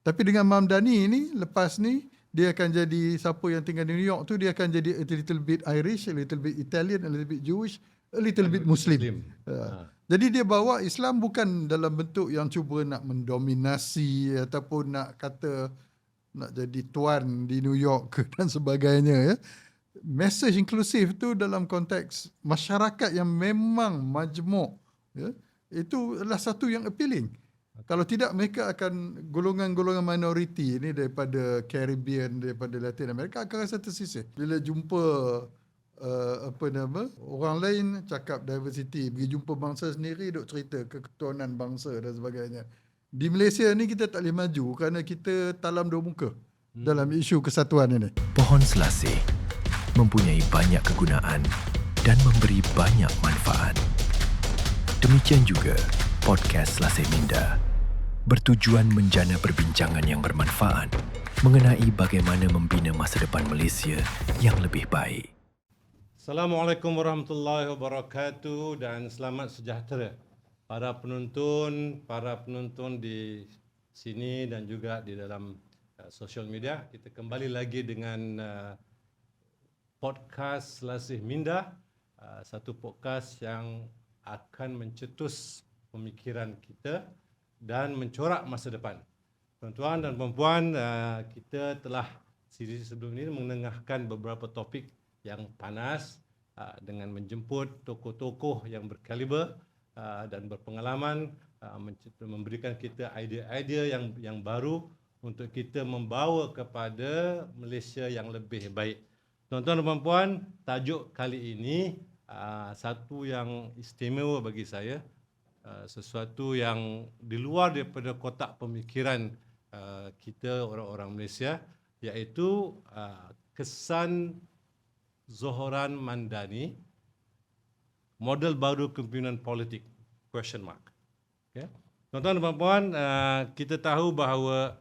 Tapi dengan Mamdani ni, lepas ni, dia akan jadi, siapa yang tinggal di New York tu, dia akan jadi a little bit Irish, a little bit Italian, a little bit Jewish, a little bit Muslim. Jadi dia bawa Islam bukan dalam bentuk yang cuba nak mendominasi ataupun nak kata nak jadi tuan di New York dan sebagainya, ya. Message inklusif tu dalam konteks masyarakat yang memang majmuk, ya, itu adalah satu yang appealing. Kalau tidak, mereka akan golongan-golongan minoriti ni daripada Caribbean, daripada Latin America akan rasa tersisih. Bila jumpa orang lain cakap diversity, pergi jumpa bangsa sendiri duk cerita keketuhanan bangsa dan sebagainya. Di Malaysia ni kita tak boleh maju kerana kita talam dua muka dalam isu kesatuan ini. Pohon selasih mempunyai banyak kegunaan dan memberi banyak manfaat. Demikian juga podcast Selasih Minda bertujuan menjana perbincangan yang bermanfaat mengenai bagaimana membina masa depan Malaysia yang lebih baik. Assalamualaikum warahmatullahi wabarakatuh dan selamat sejahtera para penonton di sini dan juga di dalam social media. Kita kembali lagi dengan podcast Selasih Minda, satu podcast yang akan mencetus pemikiran kita dan mencorak masa depan. Tuan-tuan dan puan-puan, kita telah siri sebelum ini menengahkan beberapa topik yang panas dengan menjemput tokoh-tokoh yang berkaliber dan berpengalaman, memberikan kita idea-idea yang baru untuk kita membawa kepada Malaysia yang lebih baik. Tuan-tuan dan puan-puan, tajuk kali ini satu yang istimewa bagi saya, sesuatu yang di luar daripada kotak pemikiran kita orang-orang Malaysia, iaitu kesan Zohran Mamdani, model baru kepimpinan politik, ? Okay. Tuan-tuan dan puan-puan, kita tahu bahawa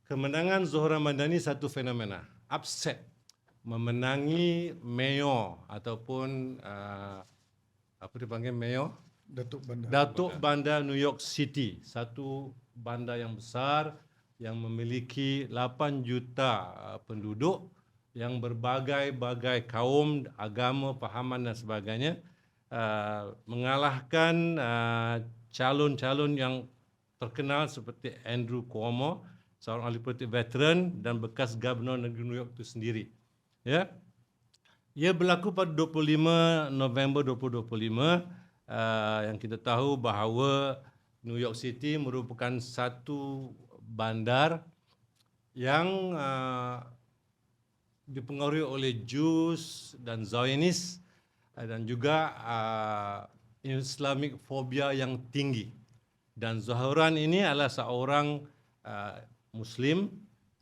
kemenangan Zohran Mamdani satu fenomena, upset, memenangi mayor ataupun apa dipanggil mayor? Datuk Bandar New York City, satu bandar yang besar yang memiliki 8 juta penduduk yang berbagai-bagai kaum, agama, fahaman dan sebagainya, mengalahkan calon-calon yang terkenal seperti Andrew Cuomo, seorang ahli politik veteran dan bekas Gubernur Negeri New York itu sendiri. Ya. Ia berlaku pada 25 November 2025, yang kita tahu bahawa New York City merupakan satu bandar yang dipengaruhi oleh Jews dan Zionis dan juga Islamic phobia yang tinggi. Dan Zohran ini adalah seorang Muslim,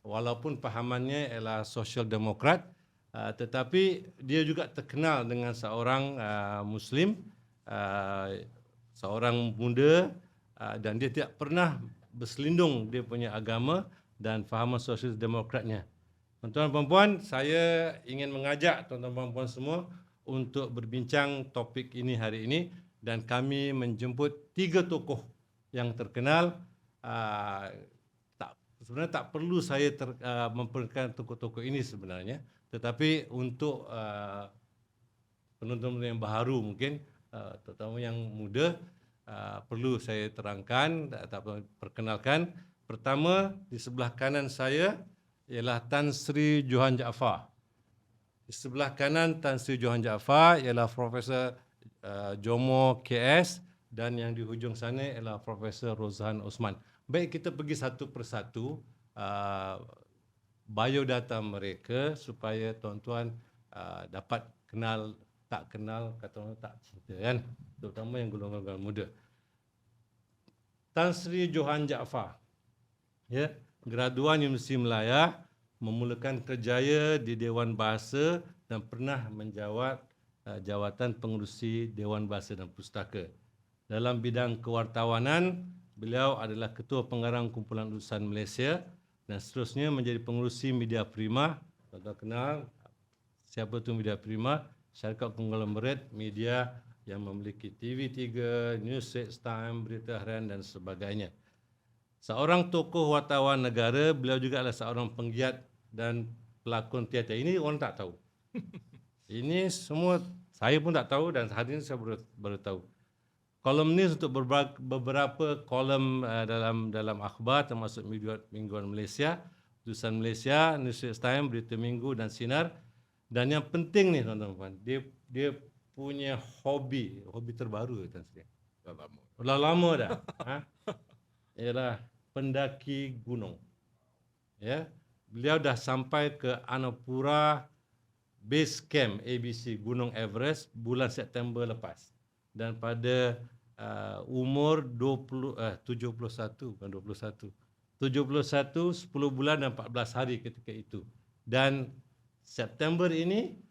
walaupun pahamannya ialah Social Democrat, tetapi dia juga terkenal dengan seorang Muslim, seorang muda, dan dia tidak pernah berselindung dia punya agama dan fahaman Social Demokratnya. Tuan-tuan dan puan-puan, saya ingin mengajak tuan-tuan dan puan-puan semua untuk berbincang topik ini hari ini, dan kami menjemput 3 tokoh yang terkenal. Sebenarnya tak perlu saya memperkenalkan tokoh-tokoh ini sebenarnya, tetapi untuk penonton yang baru mungkin, terutama yang muda, perlu saya terangkan atau perkenalkan. Pertama, di sebelah kanan saya ialah Tan Sri Johan Jaafar. Di sebelah kanan Tan Sri Johan Jaafar ialah Profesor Jomo KS, dan yang di hujung sana ialah Profesor Rozhan Osman. Baik, kita pergi satu persatu biodata mereka supaya tuan-tuan dapat kenal, tak kenal, kata orang tak cinta kan, terutama yang golongan-golongan muda. Tan Sri Johan Jaafar, ya, graduan Universiti Malaya, memulakan kerjaya di Dewan Bahasa dan pernah menjawat jawatan pengerusi Dewan Bahasa dan Pustaka. Dalam bidang kewartawanan, beliau adalah Ketua Pengarang Kumpulan Utusan Malaysia dan seterusnya menjadi pengerusi Media Prima. Tuan-tuan kenal siapa tu Media Prima? Syarikat konglomerat media yang memiliki TV3, News Straits Times, Berita Harian dan sebagainya. Seorang tokoh wartawan negara, beliau juga adalah seorang penggiat dan pelakon teater. Ini orang tak tahu. Ini semua saya pun tak tahu dan hari ini saya baru tahu. Kolumnis untuk beberapa kolom dalam akhbar termasuk Mingguan Malaysia, Tulisan Malaysia, Newsweek Times, Berita Minggu dan Sinar. Dan yang penting ni tuan-tuan, dia punya hobi terbaru Tan Sri. Dah lama dah. Ialah pendaki gunung. Ya. Beliau dah sampai ke Annapurna Base Camp ABC Gunung Everest bulan September lepas. Dan pada umur 71 bukan 21. 71 10 bulan dan 14 hari ketika itu. Dan September ini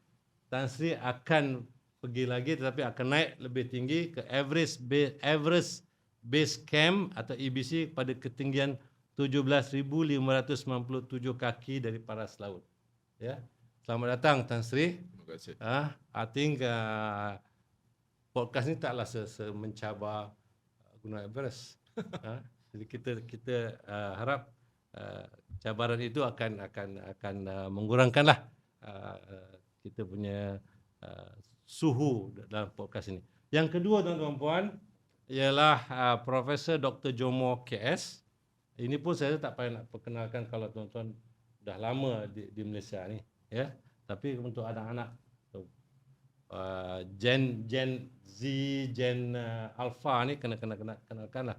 Tan Sri akan pergi lagi tetapi akan naik lebih tinggi ke Everest Base Camp atau EBC pada ketinggian 17,597 kaki dari paras laut. Ya. Selamat datang Tan Sri. Terima kasih. I think podcast ni taklah mencabar Gunung Everest. Jadi kita harap cabaran itu akan mengurangkanlah kita punya suhu dalam podcast ini. Yang kedua tuan-tuan puan ialah Profesor Dr. Jomo KS. Ini pun saya tak payah nak perkenalkan kalau tuan-tuan dah lama di Malaysia ni, ya. Tapi untuk anak-anak Gen Z, Gen Alpha ni kena kenalkanlah.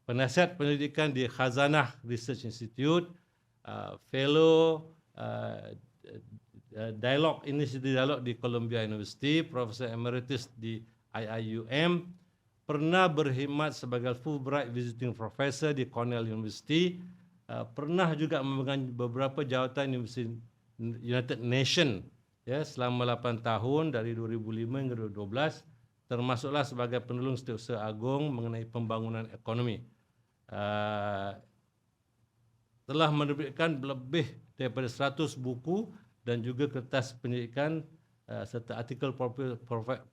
Penasihat pendidikan di Khazanah Research Institute, Fellow Initiative Dialog di Columbia University, Profesor Emeritus di IIUM, pernah berkhidmat sebagai Fulbright Visiting Professor di Cornell University, pernah juga memegang beberapa jawatan United Nations ya, selama 8 tahun dari 2005 hingga 2012, termasuklah sebagai penolong Setiausaha Agung mengenai pembangunan ekonomi. Telah menerbitkan lebih daripada 100 buku dan juga kertas pendidikan serta artikel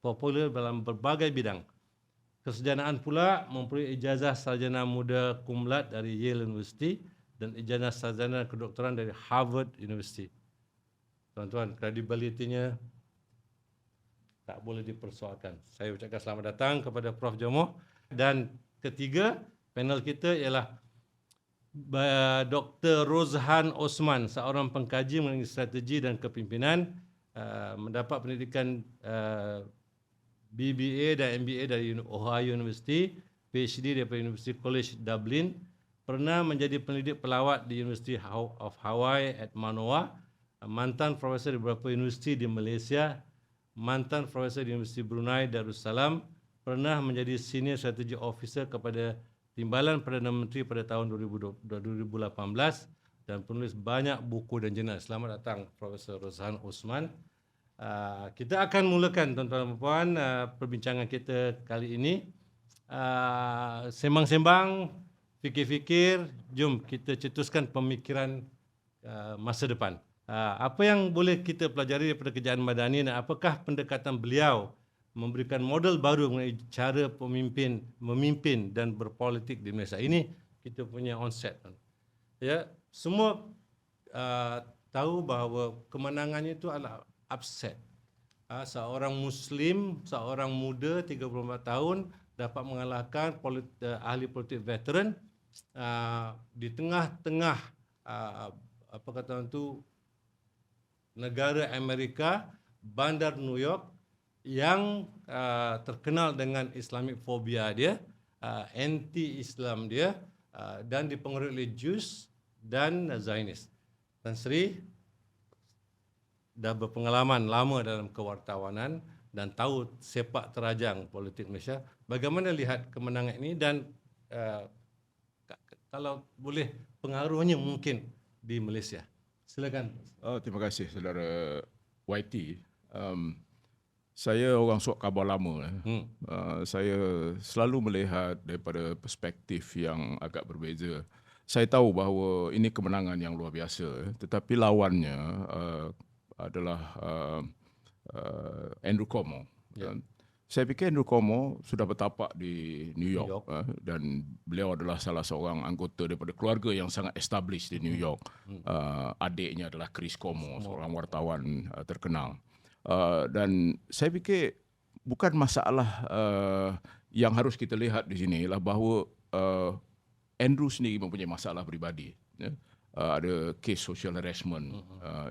popular dalam berbagai bidang. Kesarjanaan pula memperoleh ijazah sarjana muda cum laude dari Yale University dan ijazah sarjana kedoktoran dari Harvard University. Tuan-tuan, kredibilitinya tak boleh dipersoalkan. Saya ucapkan selamat datang kepada Prof. Jomo. Dan ketiga, panel kita ialah Dr. Rozhan Osman, seorang pengkaji mengenai strategi dan kepimpinan, mendapat pendidikan BBA dan MBA dari Ohio University, PhD daripada University College Dublin, pernah menjadi pendidik pelawat di University of Hawaii at Manoa, mantan profesor di beberapa universiti di Malaysia, mantan profesor di Universiti Brunei Darussalam, pernah menjadi senior strategy officer kepada Timbalan Perdana Menteri pada tahun 2018 dan penulis banyak buku dan jurnal. Selamat datang Profesor Rozhan Osman. Kita akan mulakan tuan-tuan dan puan perbincangan kita kali ini. Sembang-sembang, fikir-fikir, jom kita cetuskan pemikiran masa depan. Apa yang boleh kita pelajari daripada Kerajaan Madani dan apakah pendekatan beliau memberikan model baru mengenai cara memimpin dan berpolitik di Malaysia. Ini kita punya onset. Ya, semua tahu bahawa kemenangannya itu adalah upset. Seorang Muslim, seorang muda 34 tahun dapat mengalahkan ahli politik veteran di tengah-tengah apa kata itu negara Amerika, bandar New York yang terkenal dengan Islamic phobia dia, anti-Islam dia, dan dipengaruhi oleh Jews dan Zionis. Tan Sri dah berpengalaman lama dalam kewartawanan dan tahu sepak terajang politik Malaysia. Bagaimana lihat kemenangan ini dan kalau boleh pengaruhnya mungkin di Malaysia. Silakan. Terima kasih saudara YT. Saya orang suak khabar lama. Saya selalu melihat daripada perspektif yang agak berbeza. Saya tahu bahawa ini kemenangan yang luar biasa, tetapi lawannya adalah Andrew Cuomo. Saya fikir Andrew Cuomo sudah bertapak di New York. Dan beliau adalah salah seorang anggota daripada keluarga yang sangat established di New York. Adiknya adalah Chris Cuomo, seorang wartawan terkenal. Dan saya fikir bukan masalah yang harus kita lihat di sini ialah bahawa Andrew sendiri mempunyai masalah peribadi. Ada kes social harassment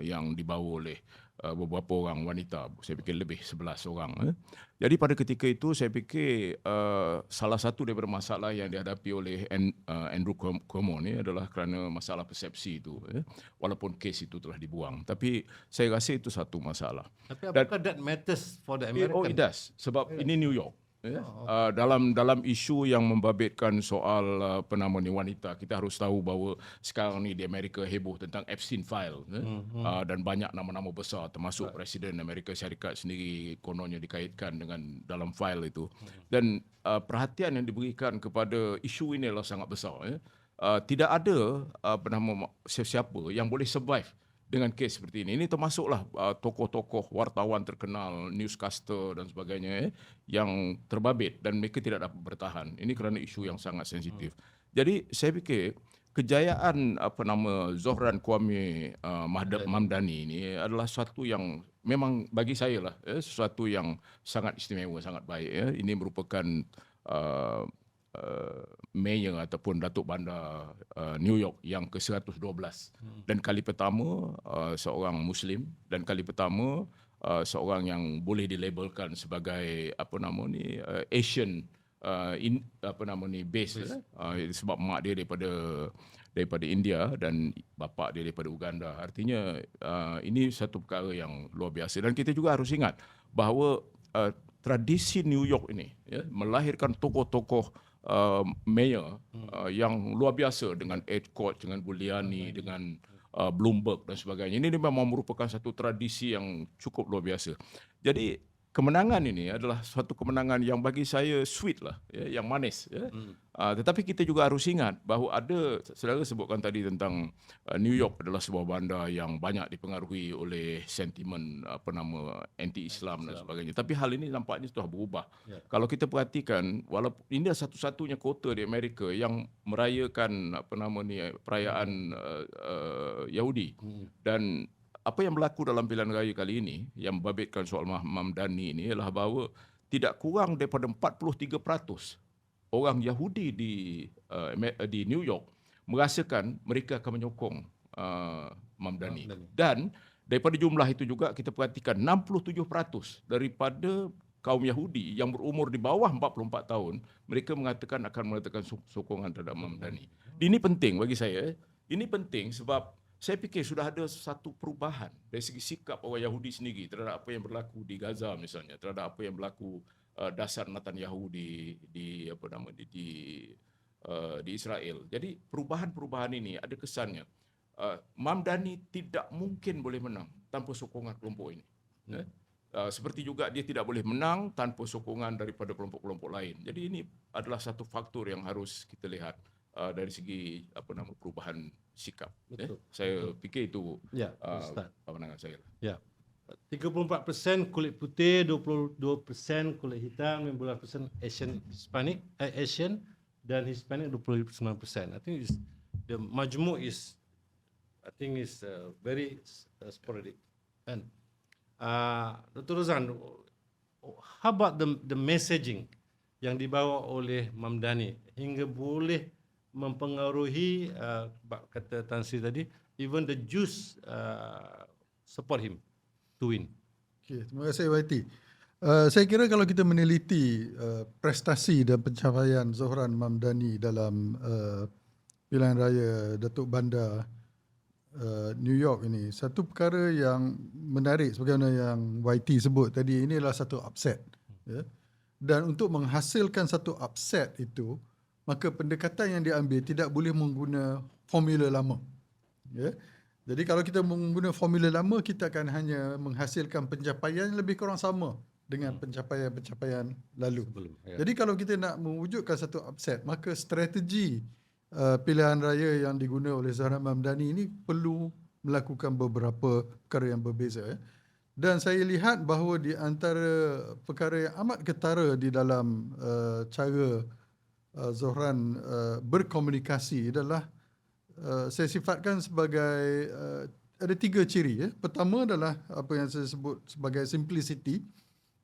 yang dibawa oleh beberapa orang wanita, saya fikir lebih 11 orang. Jadi pada ketika itu saya fikir salah satu daripada masalah yang dihadapi oleh Andrew Cuomo ni adalah kerana masalah persepsi itu. Walaupun kes itu telah dibuang, tapi saya rasa itu satu masalah. Tapi apakah that matters for the American? Oh, it does. Sebab ini New York. Dalam isu yang membabitkan soal wanita, kita harus tahu bahawa sekarang ni di Amerika heboh tentang Epstein File, dan banyak nama-nama besar termasuk Presiden Amerika Syarikat sendiri kononnya dikaitkan dengan dalam file itu. Dan perhatian yang diberikan kepada isu ini adalah sangat besar. Tidak ada siapa yang boleh survive dengan kes seperti ini. Ini termasuklah tokoh-tokoh wartawan terkenal, newscaster dan sebagainya yang terbabit dan mereka tidak dapat bertahan. Ini kerana isu yang sangat sensitif. Jadi saya fikir kejayaan Zohran Kwame Mamdani ini adalah sesuatu yang memang bagi saya lah sesuatu yang sangat istimewa, sangat baik. Ini merupakan mayor ataupun Datuk Bandar New York yang ke-112 dan kali pertama seorang Muslim dan kali pertama seorang yang boleh dilabelkan sebagai Asian base. Sebab mak dia daripada India dan bapa dia daripada Uganda. Artinya ini satu perkara yang luar biasa dan kita juga harus ingat bahawa tradisi New York ini melahirkan tokoh-tokoh mayor yang luar biasa dengan Ed Koch, dengan Giuliani, dengan Bloomberg dan sebagainya. Ini memang merupakan satu tradisi yang cukup luar biasa. Jadi kemenangan ini adalah suatu kemenangan yang bagi saya sweet lah, yang manis. Tetapi kita juga harus ingat bahawa ada, saudara sebutkan tadi tentang New York adalah sebuah bandar yang banyak dipengaruhi oleh sentimen anti-Islam dan sebagainya. Tapi hal ini nampaknya sudah berubah. Kalau kita perhatikan, walaupun ini adalah satu-satunya kota di Amerika yang merayakan perayaan Yahudi dan apa yang berlaku dalam pilihan raya kali ini yang membabitkan soal Mamdani ini ialah bahawa tidak kurang daripada 43% orang Yahudi di New York merasakan mereka akan menyokong Mamdani. Dan daripada jumlah itu juga kita perhatikan 67% daripada kaum Yahudi yang berumur di bawah 44 tahun mereka mengatakan akan meletakkan sokongan terhadap Mamdani. Ini penting bagi saya. Ini penting sebab saya fikir sudah ada satu perubahan dari segi sikap orang Yahudi sendiri terhadap apa yang berlaku di Gaza misalnya, terhadap apa yang berlaku dasar Netanyahu di Israel. Jadi perubahan-perubahan ini ada kesannya. Mamdani tidak mungkin boleh menang tanpa sokongan kelompok ini. Seperti juga dia tidak boleh menang tanpa sokongan daripada kelompok-kelompok lain. Jadi ini adalah satu faktor yang harus kita lihat dari segi perubahan sikap. Saya fikir itu pandangan saya. 34% kulit putih, 22% kulit hitam, 15% Asian dan Hispanic 29%. I think the majmuk is very sporadic. And Dr. Rozan, how about the messaging yang dibawa oleh Mamdani hingga boleh mempengaruhi kata Tan Sri tadi, even the Jews support him to win. Okay, terima kasih YT. Saya kira kalau kita meneliti prestasi dan pencapaian Zohran Mamdani dalam pilihan raya Datuk Bandar New York ini, satu perkara yang menarik sebagaimana yang YT sebut tadi, ini adalah satu upset. Dan untuk menghasilkan satu upset itu, maka pendekatan yang diambil tidak boleh menggunakan formula lama. Jadi kalau kita menggunakan formula lama, kita akan hanya menghasilkan pencapaian yang lebih kurang sama dengan pencapaian-pencapaian lalu. Jadi kalau kita nak mewujudkan satu upset, maka strategi pilihan raya yang digunakan oleh Zohran Mamdani ini perlu melakukan beberapa perkara yang berbeza. Dan saya lihat bahawa di antara perkara yang amat ketara di dalam cara Zohran berkomunikasi adalah saya sifatkan sebagai ada 3 ciri. Pertama adalah apa yang saya sebut sebagai simplicity.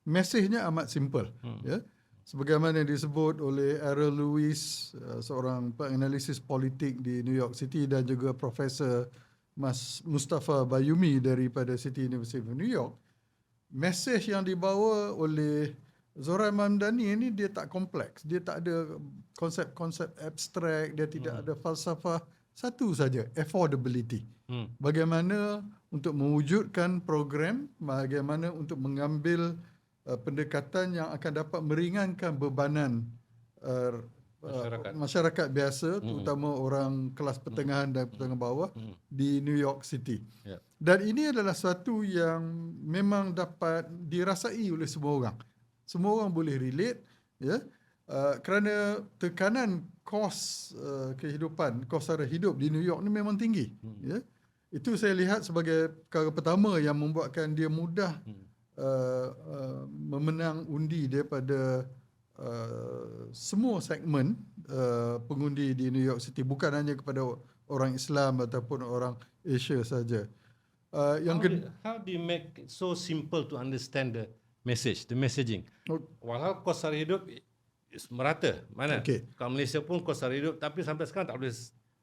Mesejnya amat simple. Ya. Sebagaimana disebut oleh Errol Lewis, seorang penganalisis politik di New York City, dan juga Profesor Mas Mustafa Bayumi daripada City University of New York, mesej yang dibawa oleh Zohran Mamdani ini dia tak kompleks, dia tak ada konsep-konsep abstrak, dia tidak ada falsafah, satu saja, affordability. Bagaimana untuk mewujudkan program, bagaimana untuk mengambil pendekatan yang akan dapat meringankan bebanan masyarakat biasa, terutama orang kelas pertengahan dan pertengahan bawah di New York City. Dan ini adalah sesuatu yang memang dapat dirasai oleh semua orang. Semua orang boleh relate, ya, kerana tekanan kos kehidupan, kos sara hidup di New York ni memang tinggi. Ya. Itu saya lihat sebagai perkara pertama yang membuatkan dia mudah memenang undi daripada semua segmen pengundi di New York City, bukan hanya kepada orang Islam ataupun orang Asia saja. How do you make it so simple to understand the message, the messaging? Walau kos sara hidup merata, mana? Okay. Kat Malaysia pun kos sara hidup, tapi sampai sekarang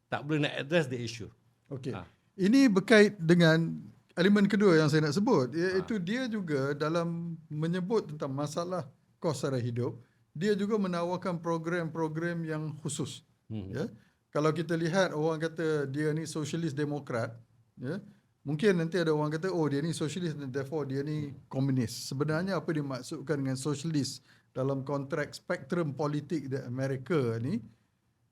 tak boleh nak address the issue. Okey. Ini berkait dengan elemen kedua yang saya nak sebut, iaitu dia juga dalam menyebut tentang masalah kos sara hidup, dia juga menawarkan program-program yang khusus. Ya. Kalau kita lihat orang kata dia ni socialist demokrat, ya, mungkin nanti ada orang kata oh dia ni socialist dan therefore dia ni komunis. Sebenarnya apa dimaksudkan dengan socialist dalam konteks spektrum politik di Amerika ni,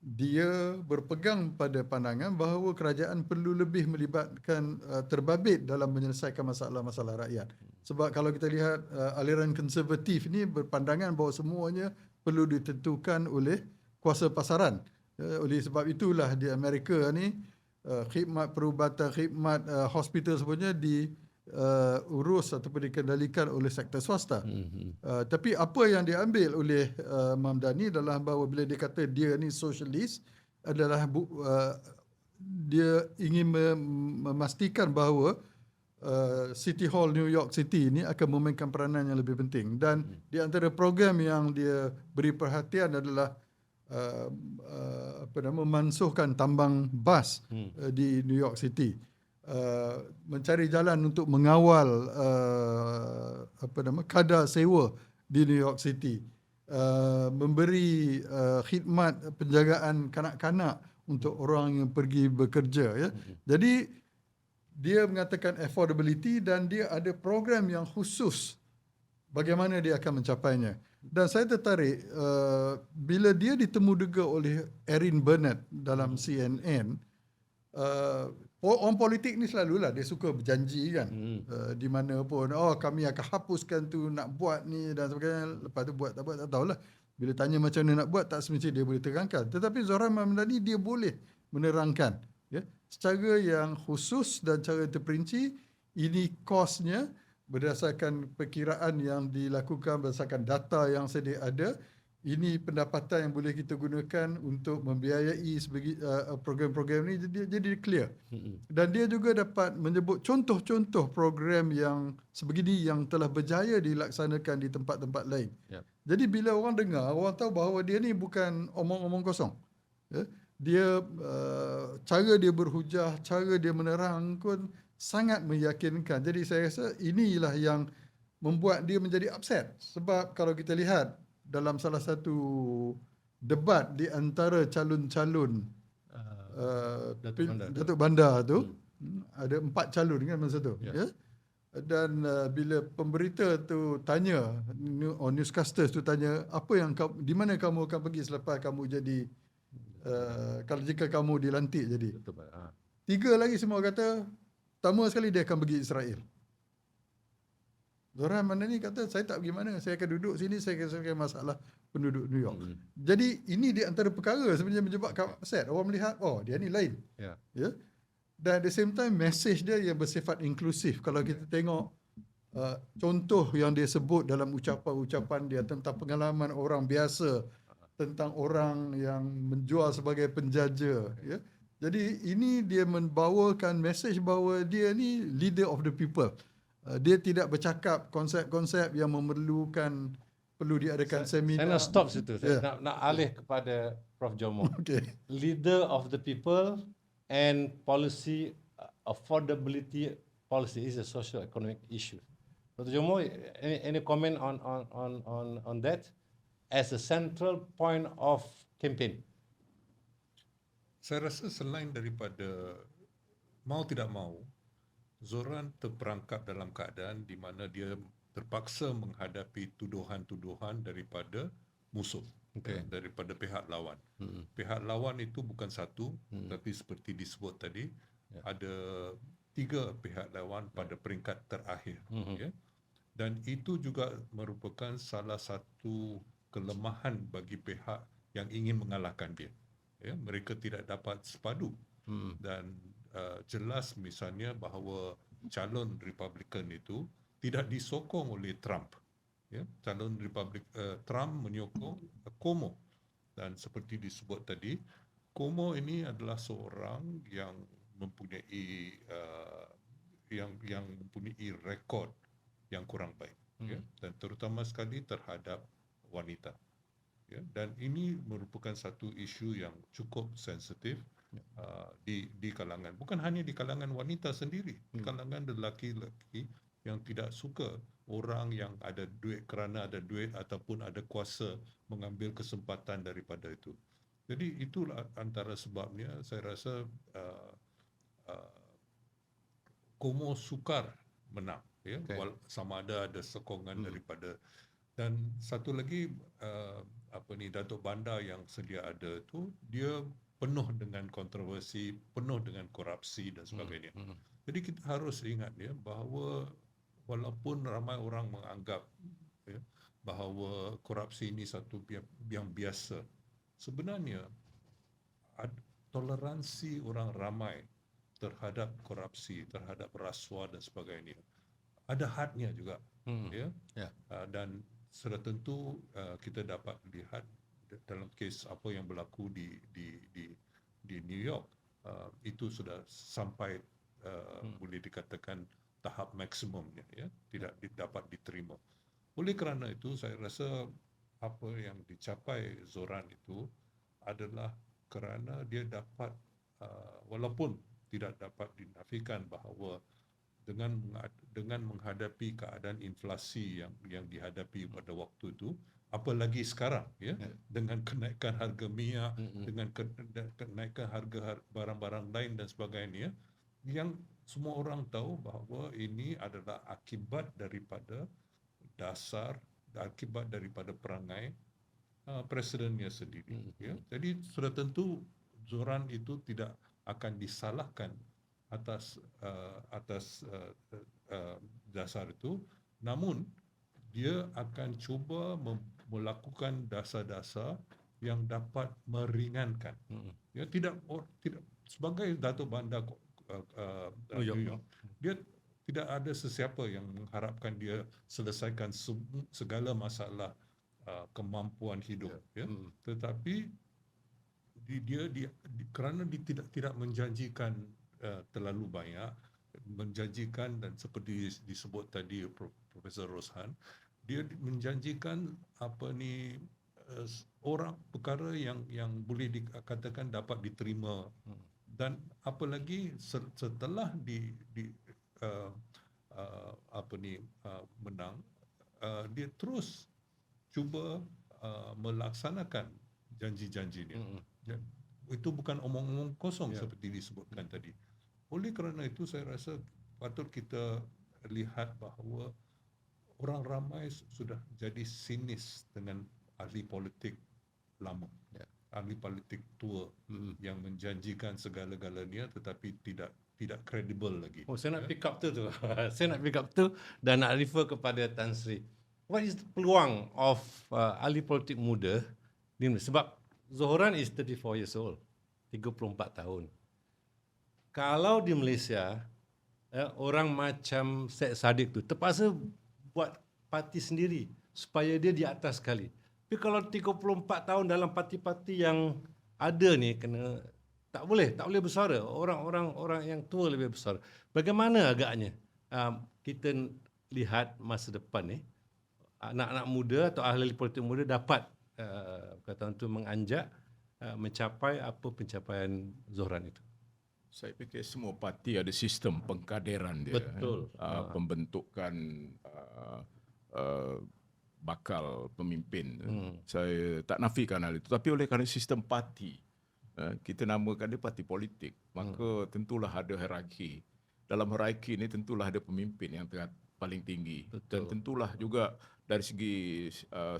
dia berpegang pada pandangan bahawa kerajaan perlu lebih melibatkan terbabit dalam menyelesaikan masalah-masalah rakyat. Sebab kalau kita lihat aliran konservatif ni berpandangan bahawa semuanya perlu ditentukan oleh kuasa pasaran. Oleh sebab itulah di Amerika ni khidmat perubatan, khidmat hospital sebenarnya diurus ataupun dikendalikan oleh sektor swasta. Tapi apa yang diambil oleh Mamdani adalah bahawa bila dia kata dia ni socialist adalah dia ingin memastikan bahawa City Hall New York City ini akan memainkan peranan yang lebih penting. Dan di antara program yang dia beri perhatian adalah memansuhkan tambang bas di New York City. Mencari jalan untuk mengawal kadar sewa di New York City, memberi khidmat penjagaan kanak-kanak untuk orang yang pergi bekerja. Ya. Jadi dia mengatakan affordability dan dia ada program yang khusus bagaimana dia akan mencapainya. Dan saya tertarik bila dia ditemu-dega oleh Erin Burnett dalam CNN. Orang politik ni selalulah dia suka berjanji kan, di mana pun kami akan hapuskan tu, nak buat ni dan sebagainya. Lepas tu buat tak tahulah. Bila tanya macam mana nak buat, tak semestinya dia boleh terangkan. Tetapi Zohran Mamdani dia boleh menerangkan, ya, secara yang khusus dan cara terperinci. Ini kosnya berdasarkan perkiraan yang dilakukan berdasarkan data yang sedia ada. Ini pendapatan yang boleh kita gunakan untuk membiayai program-program ni, jadi clear. Dan dia juga dapat menyebut contoh-contoh program yang sebegini yang telah berjaya dilaksanakan di tempat-tempat lain. Jadi bila orang dengar, orang tahu bahawa dia ni bukan omong-omong kosong. Ya? Dia cara dia berhujah, cara dia menerangkan sangat meyakinkan. Jadi saya rasa inilah yang membuat dia menjadi upset. Sebab kalau kita lihat dalam salah satu debat di antara calon-calon Datuk Bandar tu, ada 4 calon kan masa tu. Ya. Dan bila pemberita tu tanya, newscasters tu tanya, apa yang di mana kamu akan pergi selepas kamu jadi jika kamu dilantik jadi. 3 lagi semua kata, pertama sekali dia akan pergi Israel. Zohran Mamdani kata, saya tak pergi mana, saya akan duduk sini, saya akan selesaikan masalah penduduk New York. Jadi ini di antara perkara sebenarnya menyebabkan upset. Orang melihat, dia ni lain. Ya. Dan at the same time, message dia yang bersifat inklusif. Kalau kita tengok contoh yang dia sebut dalam ucapan-ucapan dia tentang pengalaman orang biasa, tentang orang yang menjual sebagai penjaja, ya. Jadi ini dia membawakan mesej bahawa dia ni leader of the people. Dia tidak bercakap konsep-konsep yang perlu diadakan seminar. Saya nak stop situ. Saya nak alih kepada Prof. Jomo. Okay. Leader of the people and policy, affordability policy is a social economic issue. Dr. Jomo, any comment on that as a central point of campaign? Saya rasa selain daripada mau tidak mau, Zoran terperangkap dalam keadaan di mana dia terpaksa menghadapi tuduhan-tuduhan daripada musuh, daripada pihak lawan. Pihak lawan itu bukan satu, tapi seperti disebut tadi, ada 3 pihak lawan pada peringkat terakhir. Ya. Dan itu juga merupakan salah satu kelemahan bagi pihak yang ingin mengalahkan dia. Ya, mereka tidak dapat sepadu dan jelas misalnya bahawa calon Republican itu tidak disokong oleh Trump. Ya, calon Trump menyokong Cuomo, dan seperti disebut tadi, Cuomo ini adalah seorang yang mempunyai yang mempunyai rekod yang kurang baik, ya, dan terutama sekali terhadap wanita. Ya, dan ini merupakan satu isu yang cukup sensitif di kalangan, bukan hanya di kalangan wanita sendiri, di kalangan lelaki-lelaki yang tidak suka orang yang ada duit, kerana ada duit ataupun ada kuasa mengambil kesempatan daripada itu. Jadi itulah antara sebabnya saya rasa Cuomo sukar menang, ya, sama ada sokongan daripada. Dan satu lagi Datuk Bandar yang sedia ada tu, dia penuh dengan kontroversi, penuh dengan korupsi dan sebagainya. Jadi kita harus ingat ya bahawa walaupun ramai orang menganggap ya, bahawa korupsi ini satu yang biasa, sebenarnya toleransi orang ramai terhadap korupsi, terhadap rasuah dan sebagainya ada hadnya juga, ya. Dan sudah tentu kita dapat lihat dalam kes apa yang berlaku di New York, itu sudah sampai boleh dikatakan tahap maksimumnya, ya, tidak dapat diterima. Oleh kerana itu saya rasa apa yang dicapai Zoran itu adalah kerana dia dapat walaupun tidak dapat dinafikan bahawa dengan menghadapi keadaan inflasi yang dihadapi pada waktu itu, apalagi sekarang, ya, dengan kenaikan harga minyak, dengan kenaikan harga barang-barang lain dan sebagainya, yang semua orang tahu bahawa ini adalah akibat daripada daripada perangai presidennya sendiri. Ya. Jadi sudah tentu Zoran itu tidak akan disalahkan atas dasar itu, namun dia akan cuba melakukan dasar-dasar yang dapat meringankan. Ya, tidak sebagai Datuk Bandar New York, dia tidak ada sesiapa yang mengharapkan dia selesaikan segala masalah kemampuan hidup, ya. Tetapi dia kerana dia tidak menjanjikan terlalu banyak, menjanjikan, dan seperti disebut tadi Profesor Roshan, dia menjanjikan orang perkara yang boleh dikatakan dapat diterima, dan apalagi setelah menang, dia terus cuba melaksanakan janji-janjinya. Itu bukan omong-omong kosong seperti disebutkan tadi. Oleh kerana itu saya rasa patut kita lihat bahawa orang ramai sudah jadi sinis dengan ahli politik lama, ahli politik tua yang menjanjikan segala-galanya tetapi tidak kredibel lagi. Saya nak pick up tu. Saya nak pick up tu dan nak refer kepada Tan Sri. What is the peluang of ahli politik muda? Sebab Zohran is 34 years old, 34 tahun. Kalau di Malaysia, orang macam Syed Saddiq tu terpaksa buat parti sendiri supaya dia di atas sekali. Tapi kalau 34 tahun dalam parti-parti yang ada ni kena tak boleh bersuara. Orang yang tua lebih bersuara. Bagaimana agaknya kita lihat masa depan ni anak-anak muda atau ahli politik muda dapat kata tu menganjak mencapai apa pencapaian Zohran itu? Saya fikir semua parti ada sistem pengkaderan dia. Betul. Pembentukan bakal pemimpin. Saya tak nafikan hal itu. Tapi oleh kerana sistem parti, kita namakan dia parti politik, maka tentulah ada hierarki. Dalam hierarki ini tentulah ada pemimpin yang paling tinggi. Betul. Dan tentulah juga dari segi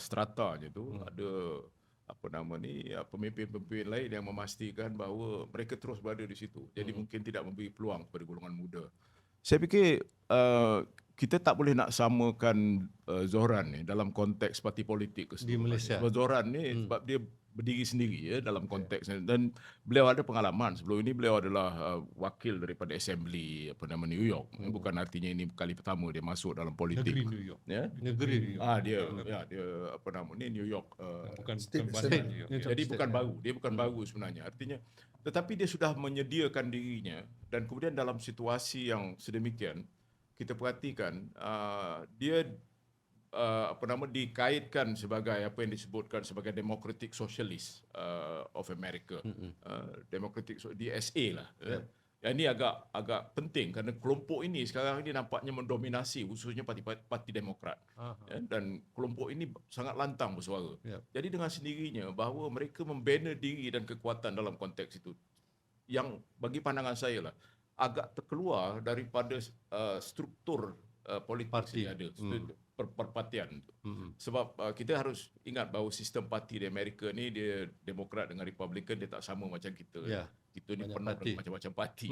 stratanya tu ada pemimpin-pemimpin lain yang memastikan bahawa mereka terus berada di situ. Jadi mungkin tidak memberi peluang kepada golongan muda. Saya fikir kita tak boleh nak samakan Zohran ni dalam konteks parti politik Di Malaysia. Sebab Zohran ni sebab dia berdiri sendiri dalam konteks ni. Dan beliau ada pengalaman. Sebelum ini beliau adalah wakil daripada Assembly New York. Bukan artinya ini kali pertama dia masuk dalam politik. Negeri New York. Ya? Negeri Dia New York. Bukan State. badan New York. Jadi bukan baru. Dia bukan baru sebenarnya. Artinya, tetapi dia sudah menyediakan dirinya dan kemudian dalam situasi yang sedemikian kita perhatikan dia dikaitkan sebagai apa yang disebutkan sebagai Democratic Socialist of America, Democratic DSA lah. Yang ini agak penting kerana kelompok ini sekarang ini nampaknya mendominasi khususnya parti Demokrat. Dan kelompok ini sangat lantang bersuara. Jadi dengan sendirinya bahawa mereka membina diri dan kekuatan dalam konteks itu yang bagi pandangan saya lah agak terkeluar daripada struktur politik Parti. yang ada, perpartian. Sebab kita harus ingat bahawa sistem parti di Amerika ni dia Demokrat dengan Republican dia tak sama macam kita. Kita ni Banyak penuh parti. dengan macam-macam parti.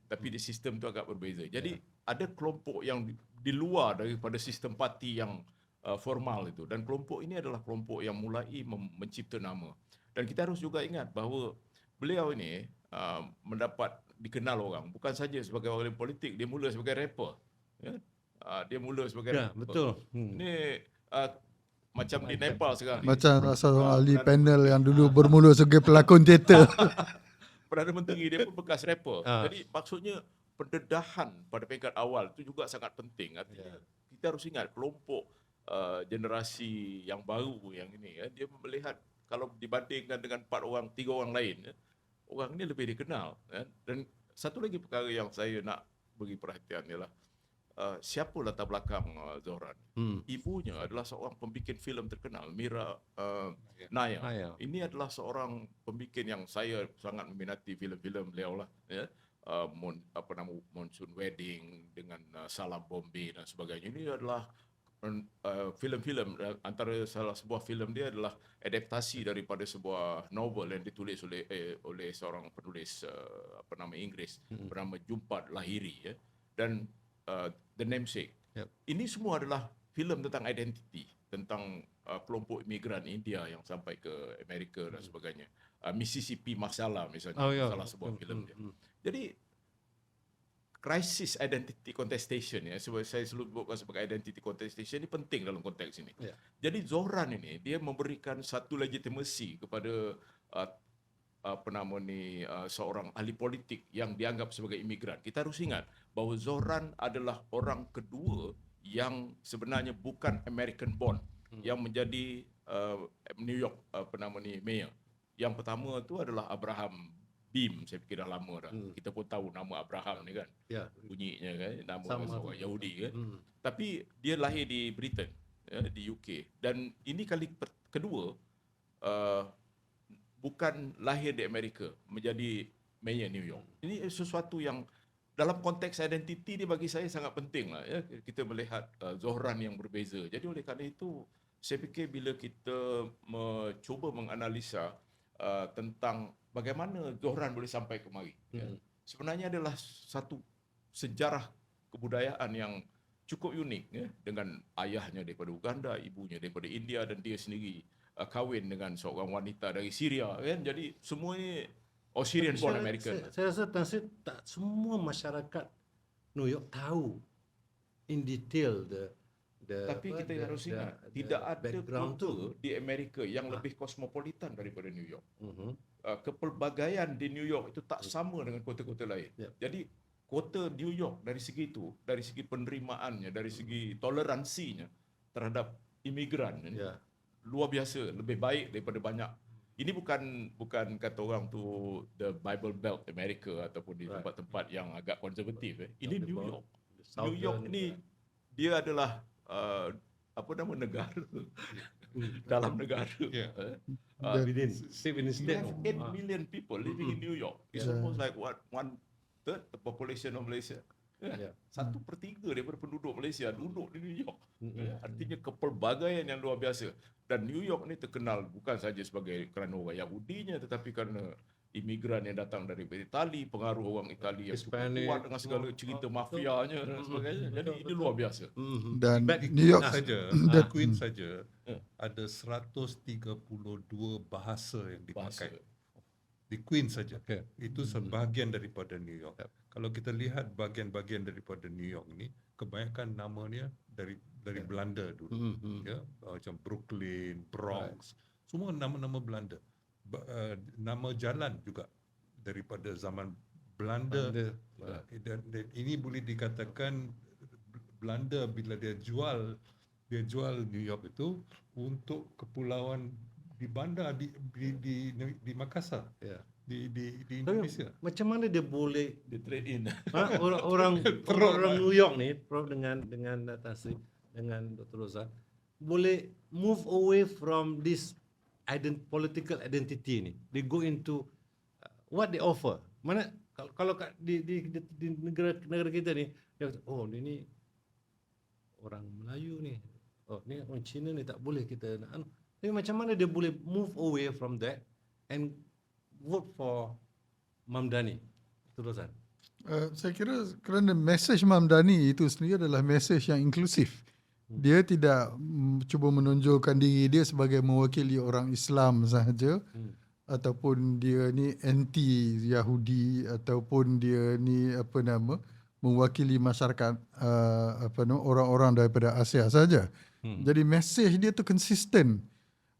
Tapi di sistem tu agak berbeza. Jadi ada kelompok yang di luar daripada sistem parti yang formal itu. Dan kelompok ini adalah kelompok yang mulai mencipta nama. Dan kita harus juga ingat bahawa beliau ini mendapat dikenal orang bukan saja sebagai orang politik, dia mula sebagai rapper. Dia mula sebagai rapper. Betul. Ni macam di Nepal sekarang ni. Macam seorang ahli panel yang dulu bermula sebagai pelakon teater. Perdana Menteri dia pun bekas rapper. Jadi maksudnya pendedahan pada peringkat awal itu juga sangat penting. Artinya kita harus ingat kelompok generasi yang baru yang ini dia melihat kalau dibandingkan dengan 3 orang lain orang ini lebih dikenal. Dan satu lagi perkara yang saya nak beri perhatian ialah siapa latar belakang Zohran. Ibunya adalah seorang pembikin filem terkenal, Mira Naya. Ini adalah seorang pembikin yang saya sangat meminati filem-filem beliau lah. Monsoon Wedding dengan Salam Bombay dan sebagainya. Ini adalah filem-filem, antara salah sebuah filem dia adalah adaptasi daripada sebuah novel yang ditulis oleh seorang penulis Inggeris bernama Jumpad Lahiri dan The Namesake. Ini semua adalah filem tentang identiti, tentang kelompok imigran India yang sampai ke Amerika dan sebagainya. Mississippi Masalah misalnya, salah sebuah filem dia. Jadi crisis identity contestation saya selalu sebutkan sebagai identity contestation ini penting dalam konteks ini. Jadi Zohran ini dia memberikan satu legitimasi kepada seorang ahli politik yang dianggap sebagai imigran. Kita harus ingat bahawa Zohran adalah orang kedua yang sebenarnya bukan American born yang menjadi New York mayor. Yang pertama tu adalah Abraham Beam, saya fikir dah lama dah. Kita pun tahu nama Abraham ni kan. Bunyinya kan, nama seorang Yahudi kan. Tapi dia lahir di Britain, di UK. Dan ini kali kedua bukan lahir di Amerika menjadi mayor New York. Ini sesuatu yang dalam konteks identiti dia bagi saya sangat penting lah. Kita melihat Zohran yang berbeza. Jadi oleh kerana itu saya fikir bila kita mencuba menganalisa tentang bagaimana Zohran boleh sampai kemari. Sebenarnya adalah satu sejarah kebudayaan yang cukup unik dengan ayahnya daripada Uganda, ibunya daripada India dan dia sendiri kahwin dengan seorang wanita dari Syria kan. Jadi semua ini Syrian born American. Saya rasa tak semua masyarakat New York tahu in detail the Tapi kita harus ingat, tidak ada background kota di Amerika yang lebih kosmopolitan daripada New York. Mhm. Kepelbagaian di New York itu tak sama dengan kota-kota lain. Yep. Jadi kota New York dari segi itu, dari segi penerimaannya, dari segi toleransinya terhadap imigran ini, Ya. luar biasa, lebih baik daripada banyak. Ini bukan kata orang tu the Bible Belt America ataupun di tempat-tempat yang agak konservatif. Ini New York. New York ini dia adalah negara dalam negara. Yeah. Within You state. have 8 million people living in New York. It's almost like one third the population of Malaysia. Yeah. 1/3 daripada penduduk Malaysia duduk di New York. Artinya kepelbagaian yang luar biasa. Dan New York ni terkenal bukan saja sebagai kerana orang Yahudinya, tetapi kerana imigran yang datang dari Itali, pengaruh orang Itali yang cukup Hispanic, kuat dengan segala cerita mafianya dan sebagainya. Jadi ini luar biasa. Dan Di New York Queens saja ada 132 bahasa yang dipakai. Di Queens saja. Itu sebahagian daripada New York. Kalau kita lihat bahagian-bahagian daripada New York ni, kebanyakan namanya dari Belanda dulu. Ya, macam Brooklyn, Bronx, semua nama-nama Belanda. Nama jalan juga daripada zaman Belanda. Dan ini boleh dikatakan Belanda bila dia jual New York itu untuk kepulauan di bandar di Makassar. Ya. Di Indonesia. Macam mana dia boleh Dia trade in. orang New York ni, Prof, dengan Tan Sri, dengan Dr. Rozan, boleh move away from this political identity ni. They go into what they offer. Mana kalau di negara kita ni, dia kata, oh ini orang Melayu ni, oh ni orang Cina ni, tak boleh kita nak. Tapi macam mana dia boleh move away from that and vote for Mamdani? Terusan. Saya kira kerana mesej Mamdani itu sendiri adalah mesej yang inklusif. Dia tidak cuba menonjolkan diri dia sebagai mewakili orang Islam sahaja, ataupun dia ni anti Yahudi, ataupun dia ni mewakili masyarakat orang-orang daripada Asia saja. Jadi mesej dia tu konsisten.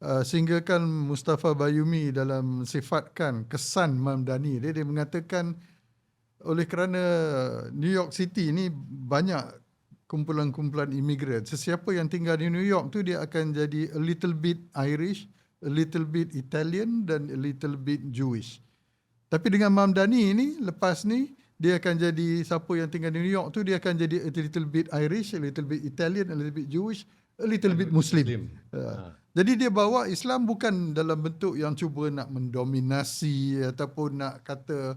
Sehingga kan Mustafa Bayumi dalam sifatkan kesan Mamdani dia mengatakan oleh kerana New York City ni banyak kumpulan-kumpulan imigran, sesiapa yang tinggal di New York tu dia akan jadi a little bit Irish, a little bit Italian dan a little bit Jewish. Tapi dengan Mamdani ni lepas ni dia akan jadi siapa yang tinggal di New York tu dia akan jadi a little bit Irish, a little bit Italian, a little bit Jewish, a little bit Muslim. Jadi dia bawa Islam bukan dalam bentuk yang cuba nak mendominasi ataupun nak kata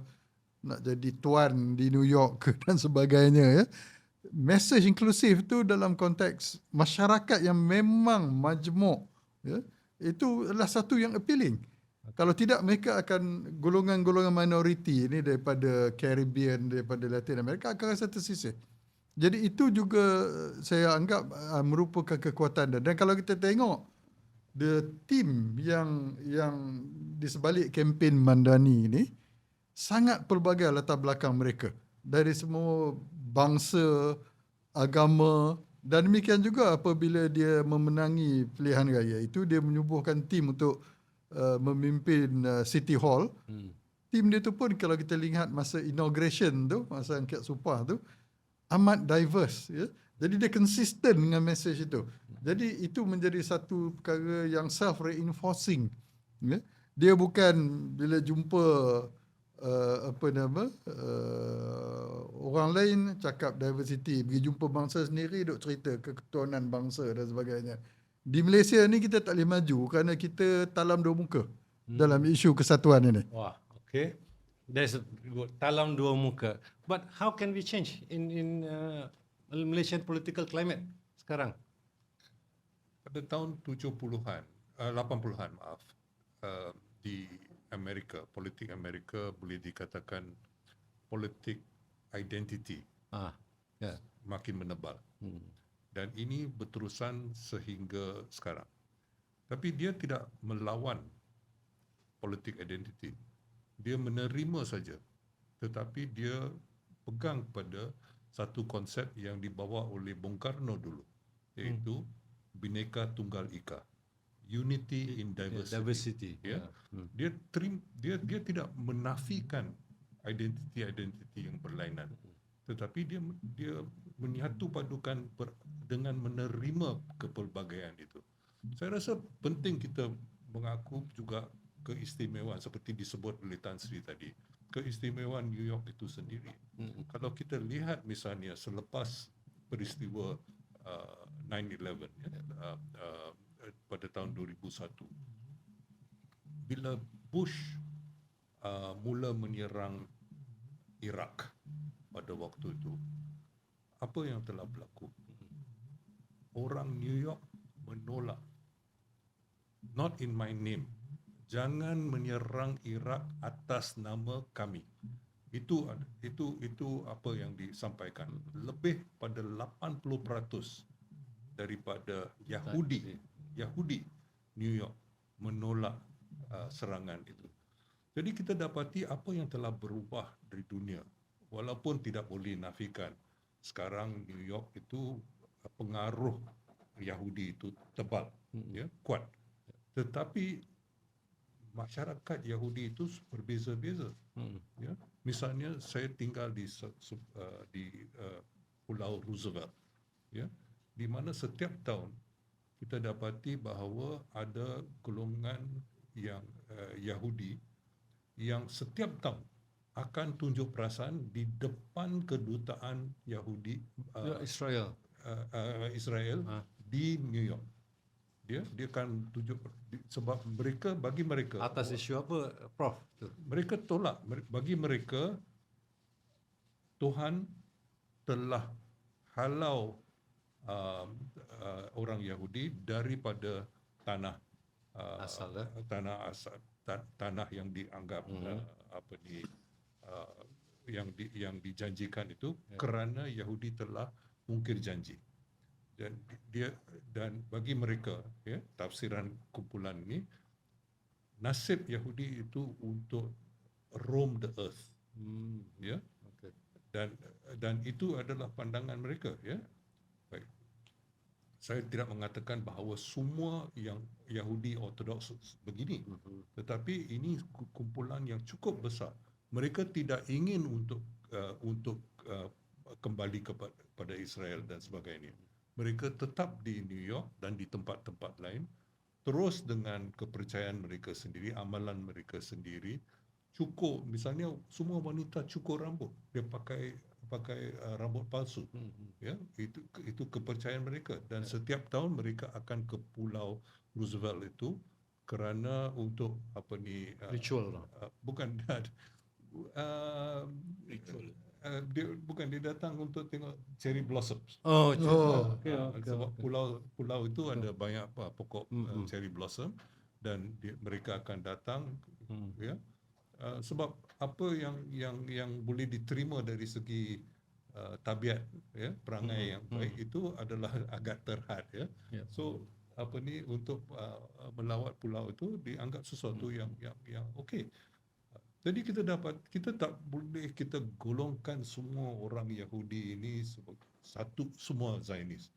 nak jadi tuan di New York dan sebagainya, ya. Mesej inklusif tu dalam konteks masyarakat yang memang majmuk, ya, itu adalah satu yang appealing. Kalau tidak, mereka akan golongan-golongan minoriti ini daripada Caribbean, daripada Latin America akan rasa tersisih. Jadi itu juga saya anggap merupakan kekuatan. Dan kalau kita tengok the team yang di sebalik kempen Mamdani ini sangat pelbagai latar belakang mereka dari semua bangsa, agama, dan demikian juga apabila dia memenangi pilihan raya itu dia menyubuhkan tim untuk memimpin City Hall. Tim dia tu pun kalau kita lihat masa inauguration tu, masa angkat sumpah tu amat diverse, ya. Jadi dia konsisten dengan mesej itu. Jadi itu menjadi satu perkara yang self-reinforcing. Ya? Dia bukan bila jumpa orang lain cakap diversity, pergi jumpa bangsa sendiri duk cerita keketuhanan bangsa dan sebagainya. Di Malaysia ni kita tak boleh maju kerana kita talam dua muka dalam isu kesatuan ini. Wah, okay. That's good. Talam dua muka. But how can we change in Malaysian political climate sekarang? Pada tahun 80-an, di Amerika, politik Amerika boleh dikatakan politik identity makin menebal. Dan ini berterusan sehingga sekarang. Tapi dia tidak melawan politik identity. Dia menerima saja. Tetapi dia pegang pada satu konsep yang dibawa oleh Bung Karno dulu, iaitu Bhinneka Tunggal Ika, unity in diversity. Ya. Dia tidak menafikan identiti yang berlainan, tetapi dia menyatu padukan dengan menerima kepelbagaian itu. Saya rasa penting kita mengaku juga keistimewaan seperti disebut oleh Tan Sri tadi, keistimewaan New York itu sendiri. Kalau kita lihat misalnya selepas peristiwa 9/11 pada tahun 2001, bila Bush mula menyerang Iraq pada waktu itu, apa yang telah berlaku? Orang New York menolak, not in my name, jangan menyerang Iraq atas nama kami. Itu apa yang disampaikan. Lebih pada 80% daripada Yahudi New York menolak serangan itu. Jadi kita dapati apa yang telah berubah dari dunia. Walaupun tidak boleh nafikan, sekarang New York itu pengaruh Yahudi itu tebal, ya, kuat. Tetapi masyarakat Yahudi itu berbeza-beza. Ya. Misalnya saya tinggal di Pulau Roosevelt, ya, di mana setiap tahun kita dapati bahawa ada golongan yang Yahudi yang setiap tahun akan tunjuk perasaan di depan kedutaan Yahudi Israel. Israel di New York. Dia akan tunjuk sebab bagi mereka Atas isu apa, Prof? mereka tolak, bagi mereka Tuhan telah halau orang Yahudi daripada tanah Asal, tanah yang dianggap yang dijanjikan itu, kerana Yahudi telah mungkir janji. Dan bagi mereka, ya, tafsiran kumpulan ini, nasib Yahudi itu untuk roam the earth, ya. Okay. Dan itu adalah pandangan mereka, ya. Baik. Saya tidak mengatakan bahawa semua yang Yahudi Ortodoks begini, tetapi ini kumpulan yang cukup besar. Mereka tidak ingin untuk kembali kepada Israel dan sebagainya. Mereka tetap di New York dan di tempat-tempat lain, terus dengan kepercayaan mereka sendiri, amalan mereka sendiri. Cukur, misalnya semua wanita cukur rambut, dia pakai rambut palsu, ya, itu kepercayaan mereka. Dan setiap tahun mereka akan ke Pulau Roosevelt itu kerana untuk Ritual. bukan dia datang untuk tengok cherry blossoms. Okay. Sebab pulau itu ada banyak pokok cherry blossom, dan mereka akan datang, ya. Sebab apa yang boleh diterima dari segi tabiat, ya, perangai yang baik itu adalah agak terhad, ya. So untuk melawat pulau itu dianggap sesuatu yang okey. Jadi kita tak boleh kita golongkan semua orang Yahudi ini semua Zionis.